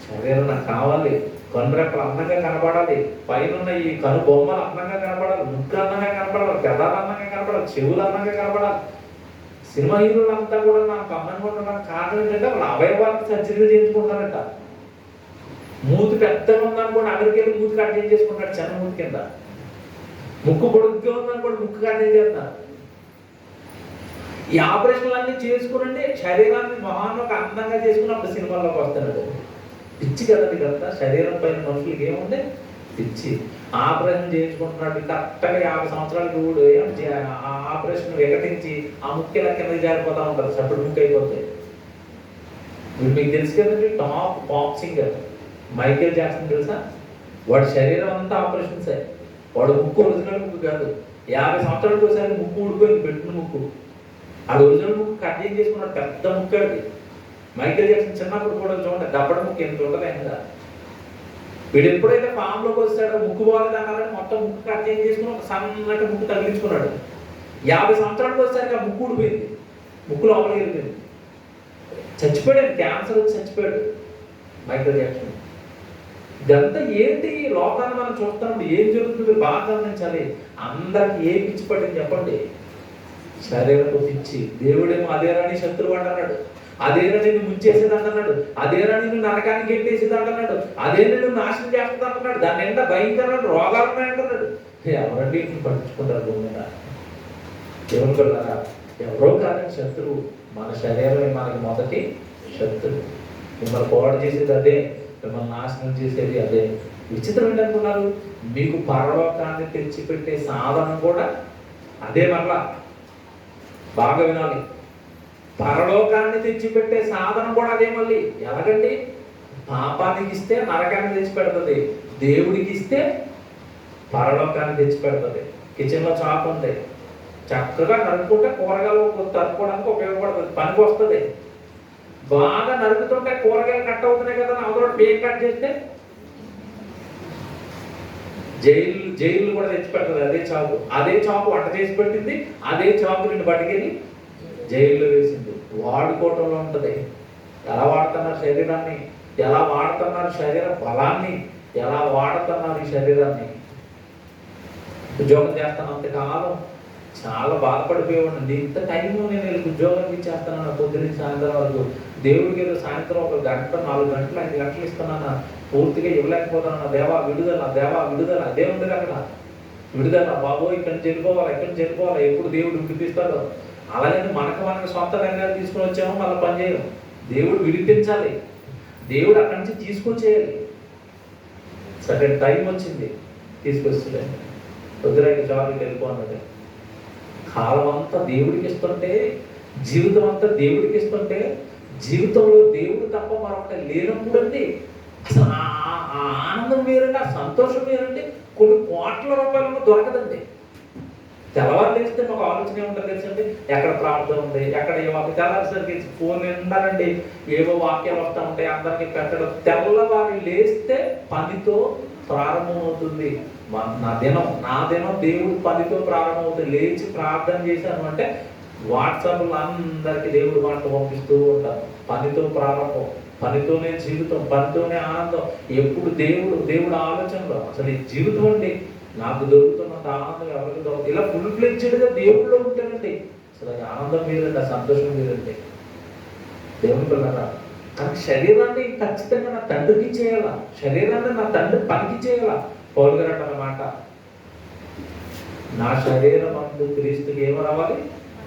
శరీరం నాకు కావాలి. కనురెప్పలు అందంగా కనపడాలి, పైన ఈ కను బొమ్మలు అందంగా కనపడాలి, ముక్కు అందంగా కనపడాలి, గదాలు అందంగా కనపడాలి, చెవులు అందంగా కనపడాలి. సినిమా హీరోలంతా కూడా నాకు అందంగా ఉండడానికి కారణం ఏంటంటే వాళ్ళ అవయవాలకు సర్జరీలు చేయించుకుంటారంట. మూతి పెద్దగా ఉందనుకోండి, అక్కడికి వెళ్ళి మూతి కట్ చేసుకుంటాడు చిన్న మూతి కింద. ముక్కు పొడుగ్గా ఉందనుకోండి, ముక్కు కట్ చేస్తారు. ఈ ఆపరేషన్లు అన్నీ చేసుకునండి శరీరాన్ని మొహాన్ని అందంగా చేసుకుని అప్పుడు సినిమాల్లోకి వస్తున్నాడు. పిచ్చి కదండి కదా శరీరం పైన మనుషులకి ఏముంది? పిచ్చి. ఆపరేషన్ చేయించుకుంటున్నాడు. కరెక్ట్గా 50 సంవత్సరాలకి కూడా ఆపరేషన్ వికటించి ఆ ముక్కు ఇలా కిందకి జారిపోతూ ఉంటారు. సప్పుడు ముక్కు అయిపోతాయి. ఇప్పుడు మీకు తెలుసు కదండి, top pop singer Michael Jackson తెలుసా? వాడి శరీరం అంతా ఆపరేషన్స్ అయ్యి, వాడు ముక్కు ఒరిజినల్ ముక్కు కాదు. 50 సంవత్సరాలకు ఒకసారి ముక్కు ఊడిపోయింది, పెట్టిన ముక్కు. ఆ ఒరిజినల్ ముక్కు కట్ చేసుకున్నాడు, పెద్ద ముక్కు అది. మైకేల్ జాక్సన్ చిన్నప్పుడు కూడా చూడండి, దప్పడ ముక్కు ఎంత ఉంటుంది అయిందా. వీడు ఎప్పుడైతే ఫామ్లోకి వస్తాడో ముక్కు బాగాలేదు అన్నారని మొత్తం ముక్కు కట్ చేసుకుని ఒక సన్నటి ముక్కు తగిలించుకున్నాడు. 50 సంవత్సరాలకు వచ్చేసరికి ఆ ముక్కు ఊడిపోయింది, ముక్కు లోపలికి వెళ్ళిపోయింది, చచ్చిపోయాడు. క్యాన్సర్ వచ్చి చచ్చిపోయాడు మైకేల్ జాక్సన్. ఇదంతా ఏంటి? లోకాన్ని మనం చూస్తున్నప్పుడు ఏం జరుగుతుంది బాగా గమనించాలి. అందరికి ఏ పిచ్చి పట్టింది చెప్పండి? శరీరపు పిచ్చి. దేవుడేమో అదేరాని శత్రువు అంటున్నాడు, అదేరా నిన్ను ముంచేసేది అంటున్నాడు, అదేరా నిన్ను నరకానికి గెట్టేసేది అంటున్నాడు, అదే నిన్ను నాశనం చేస్తుంది అంటున్నాడు, దాని నిండా భయంకరమైన రోగాలు ఉన్నాయంటున్నాడు. ఎవరండి ఇంటిని పట్టించుకుంటారు భూమి మీద? దేవుని పిల్లరా, ఎవరో కాదని శత్రువు. మన శరీరమే మనకి మొదటి శత్రువు. మిమ్మల్ని పోరాడు చేసేది అదే, మిమ్మల్ని నాశనం చేసేది అదే. విచిత్రం ఏంటనుకున్నారు? మీకు పరలోకాన్ని తెచ్చిపెట్టే సాధనం కూడా అదే. మరలా బాగా వినాలి, పరలోకాన్ని తెచ్చిపెట్టే సాధనం కూడా అదే. మళ్ళీ ఎలాగండి? పాపానికి ఇస్తే నరకాన్ని తెచ్చిపెడుతుంది, దేవుడికి ఇస్తే పరలోకాన్ని తెచ్చిపెడుతుంది. కిచెన్లో చాకు ఉంది, చక్కగా నరుక్కుంటే కూరగాయలు తరుపుకోవడానికి ఉపయోగపడుతుంది, పనికి వస్తుంది. బాగా నరుకుతుంటే కూరగాయలు కట్ అవుతున్నాయి కదా, అవతల పేరు కట్ చేస్తే జైలు కూడా తెచ్చి పెడుతుంది అదే చాకు. అదే చాకు వంట చేసి పెట్టింది, అదే చాకు నిన్ను పట్టుకెళ్ళి జైల్లో వేసింది. వాడుకోవటంలో ఉంటుంది. ఎలా వాడుతున్నారు శరీరాన్ని, ఎలా వాడుతున్నారు శరీర బలాన్ని, ఎలా వాడుతున్నారు ఈ శరీరాన్ని. ఉద్యోగం చేస్తానంతకాలం చాలా బాధపడిపోయేవాడిని. ఇంత టైము నేను ఉద్యోగం ఇచ్చేస్తాను పొద్దున్న సాయంత్రం వరకు. దేవుడికి ఏదో సాయంత్రం 1 గంట 4 గంటలు 5 గంటలు ఇస్తున్నాను, పూర్తిగా ఇవ్వలేకపోతున్నాను. దేవా విడుదల, దేవా విడుదల. అదే ఉంది అక్కడ విడుదల. బాబో ఇక్కడి నుంచి వెళ్ళిపోవాలి, ఎక్కడి నుంచి వెళ్ళిపోవాలి, ఎప్పుడు దేవుడు విడిపిస్తాడో. అలాగే మనకు సొంత నిర్ణయాలు తీసుకుని వచ్చామో మళ్ళీ పని చేయడం. దేవుడు విడిపించాలి, దేవుడు అక్కడి నుంచి తీసుకొచ్చేయాలి. సరే టైం వచ్చింది, తీసుకొస్తుంది. వద్దురైతే జాబ్కి వెళ్ళిపోన్నది. కాలం అంతా దేవుడికి ఇస్తుంటే, జీవితం అంతా దేవుడికి ఇస్తుంటే, జీవితంలో దేవుడు తప్ప మరొకటి లేనప్పుడు అండి అసలు ఆ ఆనందం వేరండి, ఆ సంతోషం వేరండి. కొన్ని కోట్ల రూపాయలు దొరకదండి. తెల్లవారు లేస్తే మాకు ఆలోచన ఏముంటుంది తెలుసండి? ఎక్కడ ప్రార్థన ఉంది, ఎక్కడ ఏ వాక్యం. తెల్లవారుసరికి ఫోన్ నిండానండి, ఏవో వాక్యాలు వస్తూ ఉంటాయి, అందరికీ పెట్టడం. తెల్లవారు లేస్తే పనితో ప్రారంభమవుతుంది నా దినం. దేవుడు పనితో ప్రారంభమవుతుంది. లేచి ప్రార్థన చేశాను అంటే వాట్సాప్లో అందరికీ దేవుడు మాటలు పంపిస్తూ ఉంటారు. పనితో ప్రారంభం, పనితోనే జీవితం, పనితోనే ఆనందం. ఎప్పుడు దేవుడు ఆలోచనలో. అసలు ఈ జీవితం అండి నాకు దొరుకుతున్నంత ఆనందం ఎవరికి దొరుకుతుంది? ఇలా ఫుల్ ఫ్లెడ్జ్డ్గా దేవుడిలో ఉంటానండి. అసలు ఆనందం మీరండి, ఆ సంతోషం మీరండి. దేవుని పిల్లరా, కానీ శరీరాన్ని ఖచ్చితంగా నా తండ్రికి చేయాలా, శరీరాన్ని నా తండ్రి పనికి చేయాలా. పౌలు గారు అన్నమాట, నా శరీరం అందు క్రీస్తుకి ఏమో రావాలి?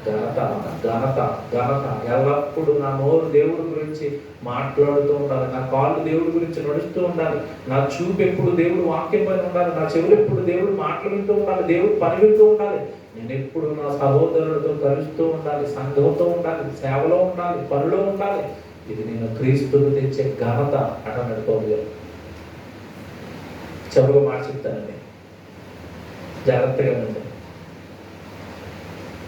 ఘనత, ఘనత, ఘనత. ఎల్లప్పుడూ నా నోరు దేవుడి గురించి మాట్లాడుతూ ఉండాలి, నా కాళ్ళు దేవుడి గురించి నడుస్తూ ఉండాలి, నా చూపు ఎప్పుడు దేవుడు వాక్యం పైన ఉండాలి, నా చెవులు ఎప్పుడు దేవుడు మాటలు వింటూ ఉండాలి, దేవుడు పని వింటూ ఉండాలి. నేను ఎప్పుడు నా సహోదరులతో కలుస్తూ ఉండాలి, సంఘంతో ఉండాలి, సేవలో ఉండాలి, పనిలో ఉండాలి. ఇది నేను క్రీస్తుకు తెచ్చే ఘనత అంటున్నాడు పౌలు గారు. చెవుగా మాట చెప్తానండి, జాగ్రత్తగా ఉంది.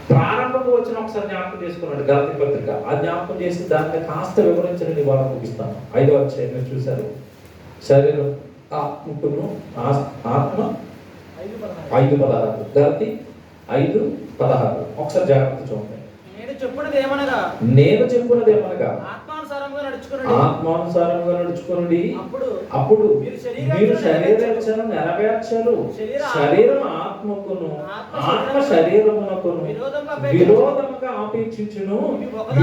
ప్రారంభంగా వచ్చిన ఒకసారి జ్ఞాపకం చేసుకున్నాడు గలతీ పత్రిక. ఆ జ్ఞాపకం చేసి దాన్ని కాస్త వివరించండి వారు ముగిస్తాను. 5వ అధ్యాయం చూశారు. శరీరం ఆత్మకును ఆత్మ 5:16. గలతీ 5:16. ఒకసారి జాగ్రత్త చూడండి. నేను చెప్పున్నది ఏమనగా ఆత్మానుసారంగా నడుచుకునండి. అప్పుడు మీరు శరీరాచరణ నెరవేర్చరు. శరీరం ఆత్మకును, ఆత్మ శరీరమునకును విరోధముగా ఆపేక్షించును.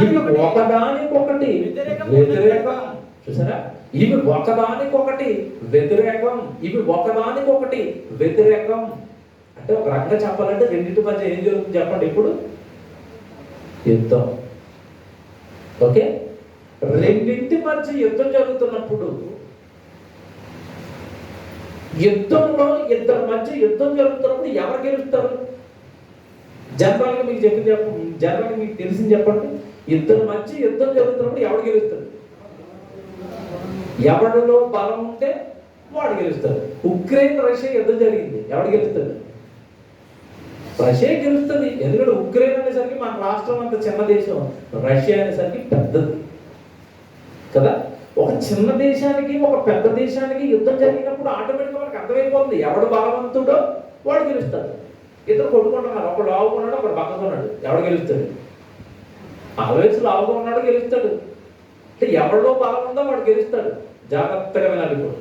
ఇవి ఒకదానికొకటి వ్యతిరేకం. చూసారా? ఇవి ఒకదానికొకటి వ్యతిరేకం. ఇవి ఒకదానికొకటి వ్యతిరేకం. అంటే ఒక రకంగా చెప్పాలంటే రెండింటి మధ్య ఏం జరుగుతుంది చెప్పండి? ఇప్పుడు యుద్ధం. ఓకే, రెండింటి మధ్య యుద్ధం జరుగుతున్నప్పుడు, యుద్ధంలో ఇద్దరి మధ్య యుద్ధం జరుగుతున్నప్పుడు ఎవరు గెలుస్తారు? జనరల్గా మీకు జనరల్గా మీకు తెలిసింది చెప్పండి. ఇద్దరి మధ్య యుద్ధం జరుగుతున్నప్పుడు ఎవరు గెలుస్తారు? ఎవడిలో బలం ఉంటే వాడు గెలుస్తాడు. ఉక్రెయిన్ రష్యా యుద్ధం జరిగింది, ఎవడు గెలుస్తాడు? రష్యా గెలుస్తుంది. ఎందుకంటే ఉక్రెయిన్ అనేసరికి మన రాష్ట్రం అంత చిన్న దేశం, రష్యా అనేసరికి పెద్దది కదా. ఒక చిన్న దేశానికి ఒక పెద్ద దేశానికి యుద్ధం జరిగినప్పుడు ఆటోమేటిక్గా మనకు అర్థమైపోతుంది ఎవడు బలవంతుడో వాడు గెలుస్తాడు. ఇద్దరు కొట్టుకుంటున్నారు, ఒకడు లావుకున్నాడు, ఒకడు బక్కకున్నాడు, ఎవడు గెలుస్తాడు? ఆల్వేస్ లావుగా ఉన్నాడు గెలుస్తాడు. అంటే ఎవరిలో బలం ఉందో వాడు గెలుస్తాడు. జాగ్రత్తగా వినాలి. ఇప్పుడు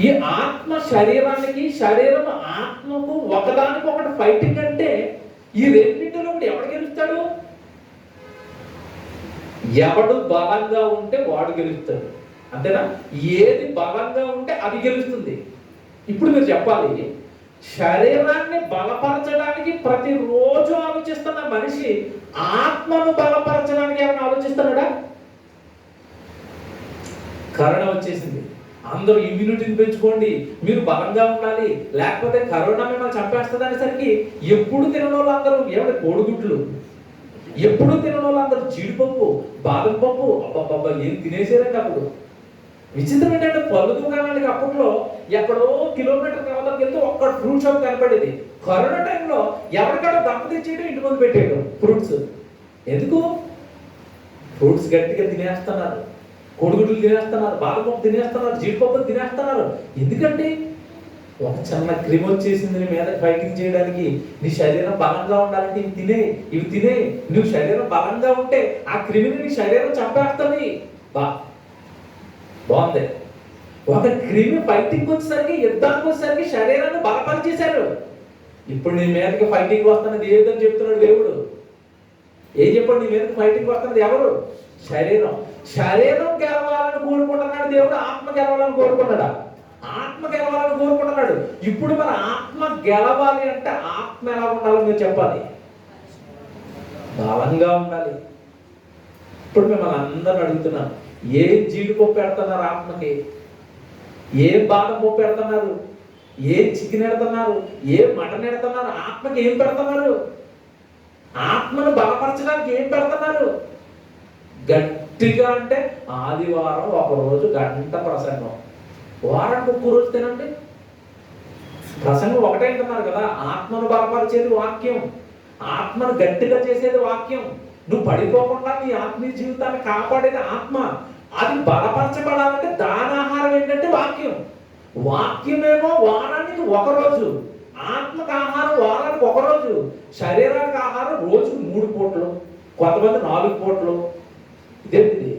ఈ ఆత్మ శరీరానికి, శరీరం ఆత్మకు ఒకదానికి ఒకటి ఫైటింగ్ అంటే ఈ రెండింటిలో కూడా ఎవడు గెలుస్తాడు? ఎవడు బలంగా ఉంటే వాడు గెలుస్తాడు, అంతేనా? ఏది బలంగా ఉంటే అది గెలుస్తుంది. ఇప్పుడు మీరు చెప్పాలి, శరీరాన్ని బలపరచడానికి ప్రతిరోజు ఆలోచిస్తున్న మనిషి ఆత్మను బలపరచడానికి ఏమైనా ఆలోచిస్తున్నాడా? కరోనా వచ్చేసింది, అందరూ ఇమ్యూనిటీని పెంచుకోండి, మీరు బలంగా ఉండాలి, లేకపోతే కరోనా మిమ్మల్ని చంపేస్తుంది అనేసరికి ఎప్పుడు తినని వాళ్ళు అందరూ ఏమైనా కోడిగుడ్లు, ఎప్పుడు తినని వాళ్ళు అందరూ జీడిపప్పు, బాదం పప్పు, అబ్బాబ్బా ఏం తినేసారండి. అప్పుడు విచిత్రం ఏంటంటే పళ్ళు దుకాణానికి అప్పట్లో ఎక్కడో కిలోమీటర్ తర్వాత వెళ్తే ఒక్క ఫ్రూట్ షాప్ కనపడేది. కరోనా టైంలో ఎవరికాడ దప్ప తెచ్చేయడం, ఇంటి ముందు పెట్టేయడం ఫ్రూట్స్. ఎందుకు? ఫ్రూట్స్ గట్టిగా తినేస్తున్నారు, కోడిగుడ్లు తినేస్తున్నారు, బాదం పప్పు తినేస్తున్నారు, జీడిపప్పులు తినేస్తున్నారు. ఎందుకంటే ఒక చిన్న క్రిమ్ వచ్చేసింది నీ మీద ఫైటింగ్ చేయడానికి. నీ శరీరం బలంగా ఉండాలంటే ఇవి తినే. నువ్వు శరీరం బలంగా ఉంటే ఆ క్రిమిని నీ శరీరం చంపేస్తుంది. బాగుంది. ఒక క్రిమి ఫైటింగ్ వచ్చేసరికి, యుద్ధానికి వచ్చేసరికి శరీరాన్ని బలపరిచేశారు. ఇప్పుడు నీ మీదకి ఫైటింగ్ వస్తున్నది ఏదని చెప్తున్నాడు దేవుడు. ఏం చెప్పాడు? నీ మీదకి ఫైటింగ్ వస్తున్నది ఎవరు? శరీరం. శరీరం గెలవాలని కోరుకుంటున్నాడు దేవుడు, ఆత్మ గెలవాలని కోరుకున్నాడా? ఆత్మ గెలవాలని కోరుకుంటున్నాడు. ఇప్పుడు మన ఆత్మ గెలవాలి అంటే ఆత్మ ఎలా ఉండాలో మీరు చెప్పాలి. బలంగా ఉండాలి. ఇప్పుడు మిమ్మల్ని అందరూ అడుగుతున్నాం, ఏ జీడిపప్పు పెడుతున్నారు ఆత్మకి? ఏ బాదం పప్పు పెడుతున్నారు? ఏ చికెన్ పెడుతున్నారు? ఏ మటన్ పెడుతున్నారు? ఆత్మకి ఏం పెడుతున్నారు? ఆత్మను బలపరచడానికి ఏం పెడుతున్నారు? గట్టిగా అంటే ఆదివారం ఒకరోజు గంట ప్రసంగం, వారానికి ఒక్క రోజు తినండి. ప్రసంగం ఒకటే అంటున్నారు కదా. ఆత్మను బలపరిచేది వాక్యం, ఆత్మను గట్టిగా చేసేది వాక్యం. నువ్వు పడిపోకుండా నీ ఆత్మీయ జీవితాన్ని కాపాడేది ఆత్మ. అది బలపరచబడాలంటే దాని ఆహారం ఏంటంటే వాక్యం. వాక్యమేమో వారానికి ఒకరోజు, ఆత్మకు ఆహారం వారానికి ఒకరోజు, శరీరానికి ఆహారం రోజుకు 3 పూటలు, కొంతమంది 4 పూటలు. ఇదేంటిది?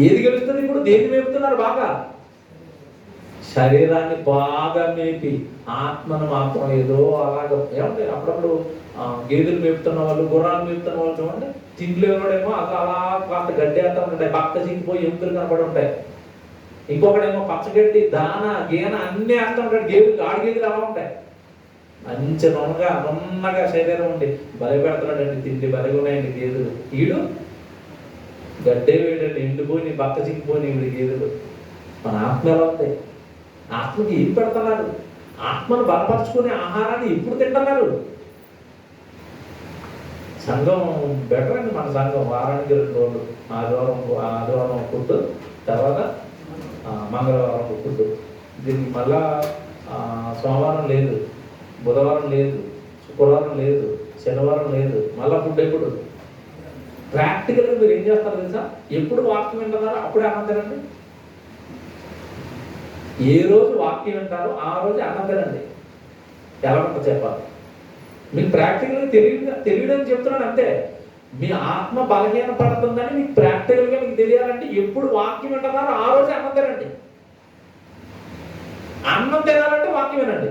ఏది గెలుస్తుంది? ఇప్పుడు దేన్ని మేపుతున్నారు బాగా? శరీరాన్ని బాగా మేపి ఆత్మను మాత్రం ఏదో అలాగ ఏమంటే అప్పుడప్పుడు గేదెలు మేపుతున్న వాళ్ళు, గుర్రాలు మేపుతున్న వాళ్ళు చూడండి, తిండ్లు ఎవడేమో అలా అలా కాస్త గడ్డి వేస్తా ఉంటాయి, పక్క చిక్కిపోయి ఎముకలు కనపడి ఉంటాయి. ఇంకొకడేమో పచ్చగడ్డి, దాన గీన అన్నీ వేస్తూ ఉంటాడు. గేదెలు, ఆడి గేదెలు అలా ఉంటాయి, మంచి నున్నగా శరీరం ఉండి బలి పెడుతున్నాడండి, తిండి బలిగా ఉన్నాయండి గేదెలు. ఈడు గడ్డే వేడండి, ఎండిపోయి పక్క చిక్కిపోయి ఈవిడి గేదెలు. మన ఆత్మ ఎలా ఉంది? ఆత్మకి ఏం పెడుతున్నారు? ఆత్మను బలపరుచుకునే ఆహారాన్ని ఎప్పుడు తింటున్నారు? సంఘం బెటర్ అండి. మన సంఘం వారానికి 2 రోజులు, ఆదివారం ఫుడ్, తర్వాత మంగళవారం ఫుడ్. దీనికి మళ్ళా సోమవారం లేదు, బుధవారం లేదు, శుక్రవారం లేదు, శనివారం లేదు, మళ్ళా ఫుడ్ ఎప్పుడు? ప్రాక్టికల్గా మీరు ఏం చేస్తారు తెలుసా? ఎప్పుడు వాక్యం వింటున్నారో అప్పుడే అన్నం తినండి. ఏ రోజు వాక్యం వింటారో ఆ రోజు అన్నం తినండి. ఎలా ఉంటుంది చెప్పాలి? మీకు ప్రాక్టికల్గా తెలియదని చెప్తున్నాను అంతే. మీ ఆత్మ బలహీన పడుతుందని మీకు ప్రాక్టికల్గా మీకు తెలియాలంటే ఎప్పుడు వాక్యం వింటున్నారో ఆ రోజు అన్నం తినండి. అన్నం తినాలంటే వాక్యం వినండి.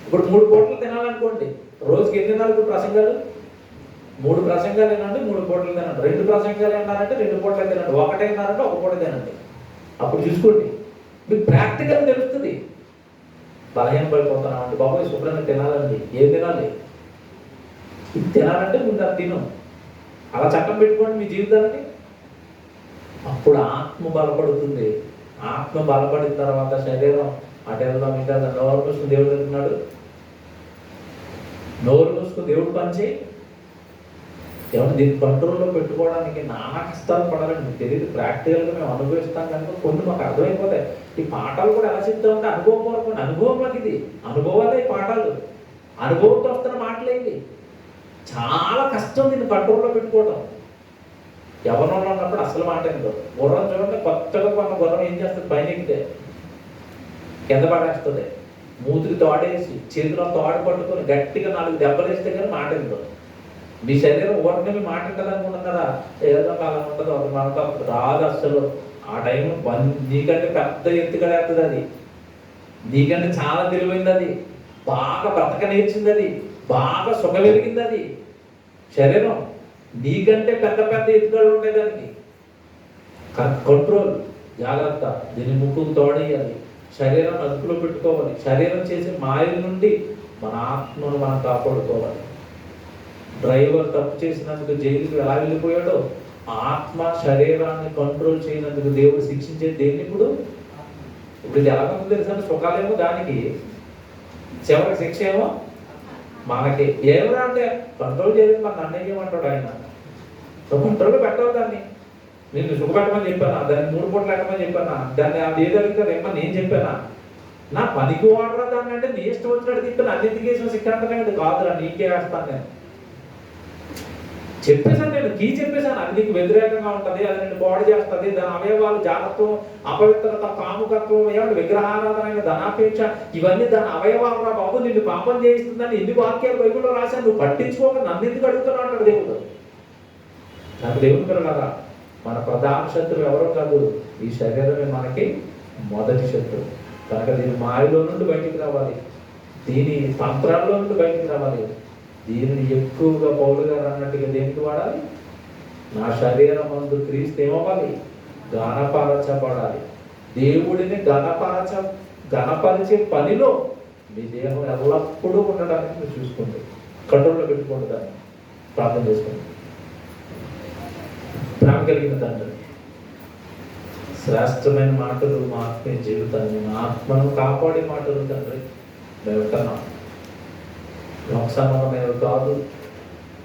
ఇప్పుడు 3 పూటలు తినాలనుకోండి, రోజుకి ఎన్ని తినాలి? ఇప్పుడు ప్రసంగాలు 3 ప్రసంగాలు తినండి, 3 పూటలు తినండి. 2 ప్రసంగాలు ఏమన్నారంటే 2 పూటలు తినండి. 1 ఏమన్నారంటే 1 పూట తినండి. అప్పుడు చూసుకోండి, మీకు ప్రాక్టికల్ తెలుస్తుంది. బలహీన పడిపోతున్నాం అంటే బాబు శుభ్రంగా తినాలండి. ఏం తినాలి? ఇది తినాలంటే ముందు అది తిను. అలా చట్టం పెట్టుకోండి మీ జీవితానికి. అప్పుడు ఆత్మ బలపడుతుంది. ఆత్మ బలపడిన తర్వాత శరీరం అటు వెళ్దాం ఇంకా నోరు మూసుకుని దేవుడు వెళ్తున్నాడు. నోరు మూసుకుని దేవుడు పనిచేయి. ఏమన్నా దీన్ని కంట్రోల్లో పెట్టుకోవడానికి నానా కష్టాలు పడాలని మీకు తెలియదు. ప్రాక్టికల్గా మేము అనుభవిస్తాం కనుక కొన్ని మాకు అర్థమైపోతాయి. ఈ పాఠాలు కూడా ఎలా చెప్తామంటే అనుభవపూర్వకం, అనుభవంలోకి ఇది అనుభవాలే ఈ పాఠాలు, అనుభవంతో వస్తున్న మాటలే ఇవి. చాలా కష్టం దీన్ని కంట్రోల్లో పెట్టుకోవడం. ఎవరిలో ఉన్నప్పుడు అసలు మాట ఏంటో. గుర్రం చూడండి, కొత్తగా కొన్న గుర్రం ఏం చేస్తుంది? పైన ఎక్కితే కింద పడేస్తుంది. మూతికి తోడేసి చేతిలో తోడ పట్టుకొని గట్టిగా 4 దెబ్బలు వేస్తే కానీ మాట ఏంటో. మీ శరీరం ఊరిని మీ మాట ఉంటుందనుకుంటున్నారా? ఏదో కాలం ఉంటుందో ఒక మాట రాదు అసలు. ఆ టైం నీకంటే పెద్ద ఎత్తుగడేస్తుంది అది, నీకంటే చాలా తెలివైంది అది, బాగా బ్రతక నేర్చింది అది, బాగా సుఖ వెలిగింది అది. శరీరం నీకంటే పెద్ద పెద్ద ఎత్తుగడలు ఉంటాయి దానికి. కంట్రోల్, జాగ్రత్త. దీన్ని ముక్కుకు తోడేయాలి, శరీరం అదుపులో పెట్టుకోవాలి. శరీరం చేసే మాయల నుండి మన ఆత్మను మనం కాపాడుకోవాలి. డ్రైవర్ తప్పు చేసినందుకు జైలుకి ఎలా వెళ్ళిపోయాడో, ఆత్మ శరీరాన్ని కంట్రోల్ చేయనందుకు దేవుడు శిక్షించేది దేన్ని? ఇప్పుడు ఇది ఎలాగో తెలుసా? సుఖాలేమో దానికి, చివరికి శిక్ష ఏమో మనకి. ఏమరా అంటే కంట్రోల్ చేయలేదు, మన నన్ను ఏమంటాడు ఆయన? కంట్రోల్ పెట్టవు దాన్ని. నేను సుఖపెట్టమని చెప్పానా? దాన్ని 3 పూటలు పెట్టమని చెప్పానా? దాన్ని అది ఏదో అడుగుతారు ఏమన్నా నేను చెప్పానా? నా పనికి వాడరా దాన్ని అంటే నీ ఇష్టం వచ్చినట్టు తిప్పాను. అన్నింటికి వేసిన శిక్ష అంటే కాదురా, నీకే వేస్తాను నేను చెప్పేశాను. నేను చెప్పేశాను. అది నీకు వ్యతిరేకంగా ఉంటుంది, అది నేను బాడీ చేస్తుంది, దాని అవయవాలు జాగ్రత్తం, అపవిత్రత, కాముకత్వం, ఏమంటే విగ్రహారాధన, ధనాపేక్ష, ఇవన్నీ దాని అవయవాలు రా బాబు, నిన్ను పాపం చేయిస్తుందని ఎన్ని వాక్యాలు బైబిల్లో రాశాను. నువ్వు పట్టించుకోక నన్ను ఎందుకు అడుగుతున్నావు అంటాడు దేవుడు. నాకు దేవుడు పిల్లలారా, మన ప్రధాన శత్రువు ఎవరో కాదు, ఈ శరీరమే మనకి మొదటి శత్రువు. కనుక దీని మాయలో నుండి బయటికి రావాలి, దీని తంత్రాల్లో నుండి బయటికి రావాలి. దీనిని ఎక్కువగా పౌలు గారు అన్నట్టుగా దేనికి వాడాలి? నా శరీరం మందు క్రీస్తు ఏమవ్వాలి? ఘనపరచబడాలి. దేవుడిని ఘనపరిచే పనిలో మీ దేహం ఎల్లప్పుడూ ఉండడానికి మీరు చూసుకోండి, కంట్రోల్లో పెట్టుకోండి, దాన్ని ప్రార్థన చేసుకోండి. ప్రేమ కలిగిన తండ్రి, శ్రేష్టమైన మాటలు మా ఆత్మీయ జీవితాన్ని, మా ఆత్మను కాపాడే మాటలు తండ్రి మేము వింటున్నాం. లోకసంబంధమైనవి కాదు,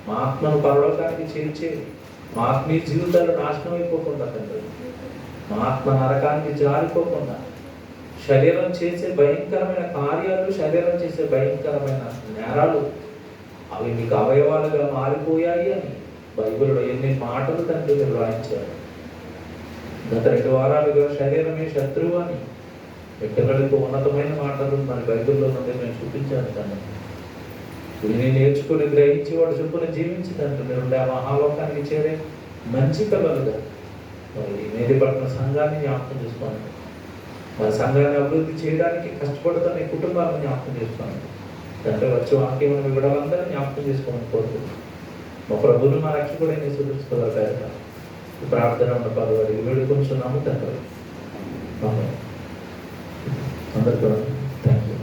మా ఆత్మను పరలోకానికి చేర్చే, మా ఆత్మీయ జీవితాలు నాశనం అయిపోకుండా తండ్రి, మా ఆత్మ నరకానికి జారిపోకుండా, శరీరం చేసే భయంకరమైన కార్యాలు, శరీరం చేసే భయంకరమైన నేరాలు అవి మీకు అవయవాలుగా మారిపోయాయి అని బైబిల్లో ఎన్ని మాటలు తండ్రి మీరు రాయించారు. గత 2 వారాలుగా శరీరమే శత్రువు అని మీ పిల్లలకు ఉన్నతమైన మాటలు మన బైబిల్లో నుండి మేము చూపించాను తండ్రి. వీడిని నేర్చుకుని గ్రహించి వాడు చొప్పున జీవించిందంటే మీరు ఆ మహాలోకానికి చేరే మంచి పిల్లలుగా మరి మేదిపట్టిన సంఘాన్ని జ్ఞాపకం చేసుకోండి. మరి సంఘాన్ని అభివృద్ధి చేయడానికి కష్టపడుతున్న ఈ కుటుంబాలను జ్ఞాపకం చేసుకోండి. తండ్రి వచ్చి వాక్యం విడాలందరూ జ్ఞాపకం చేసుకోమని కోరుతున్నాను. మా ప్రభువును మా రక్షకుడైన చూపించుకోవాలి పేరట ఈ ప్రార్థన ఉన్న పదవాడి వేడుకొంచున్నాము తండ్రి. అందరికీ థ్యాంక్ యూ.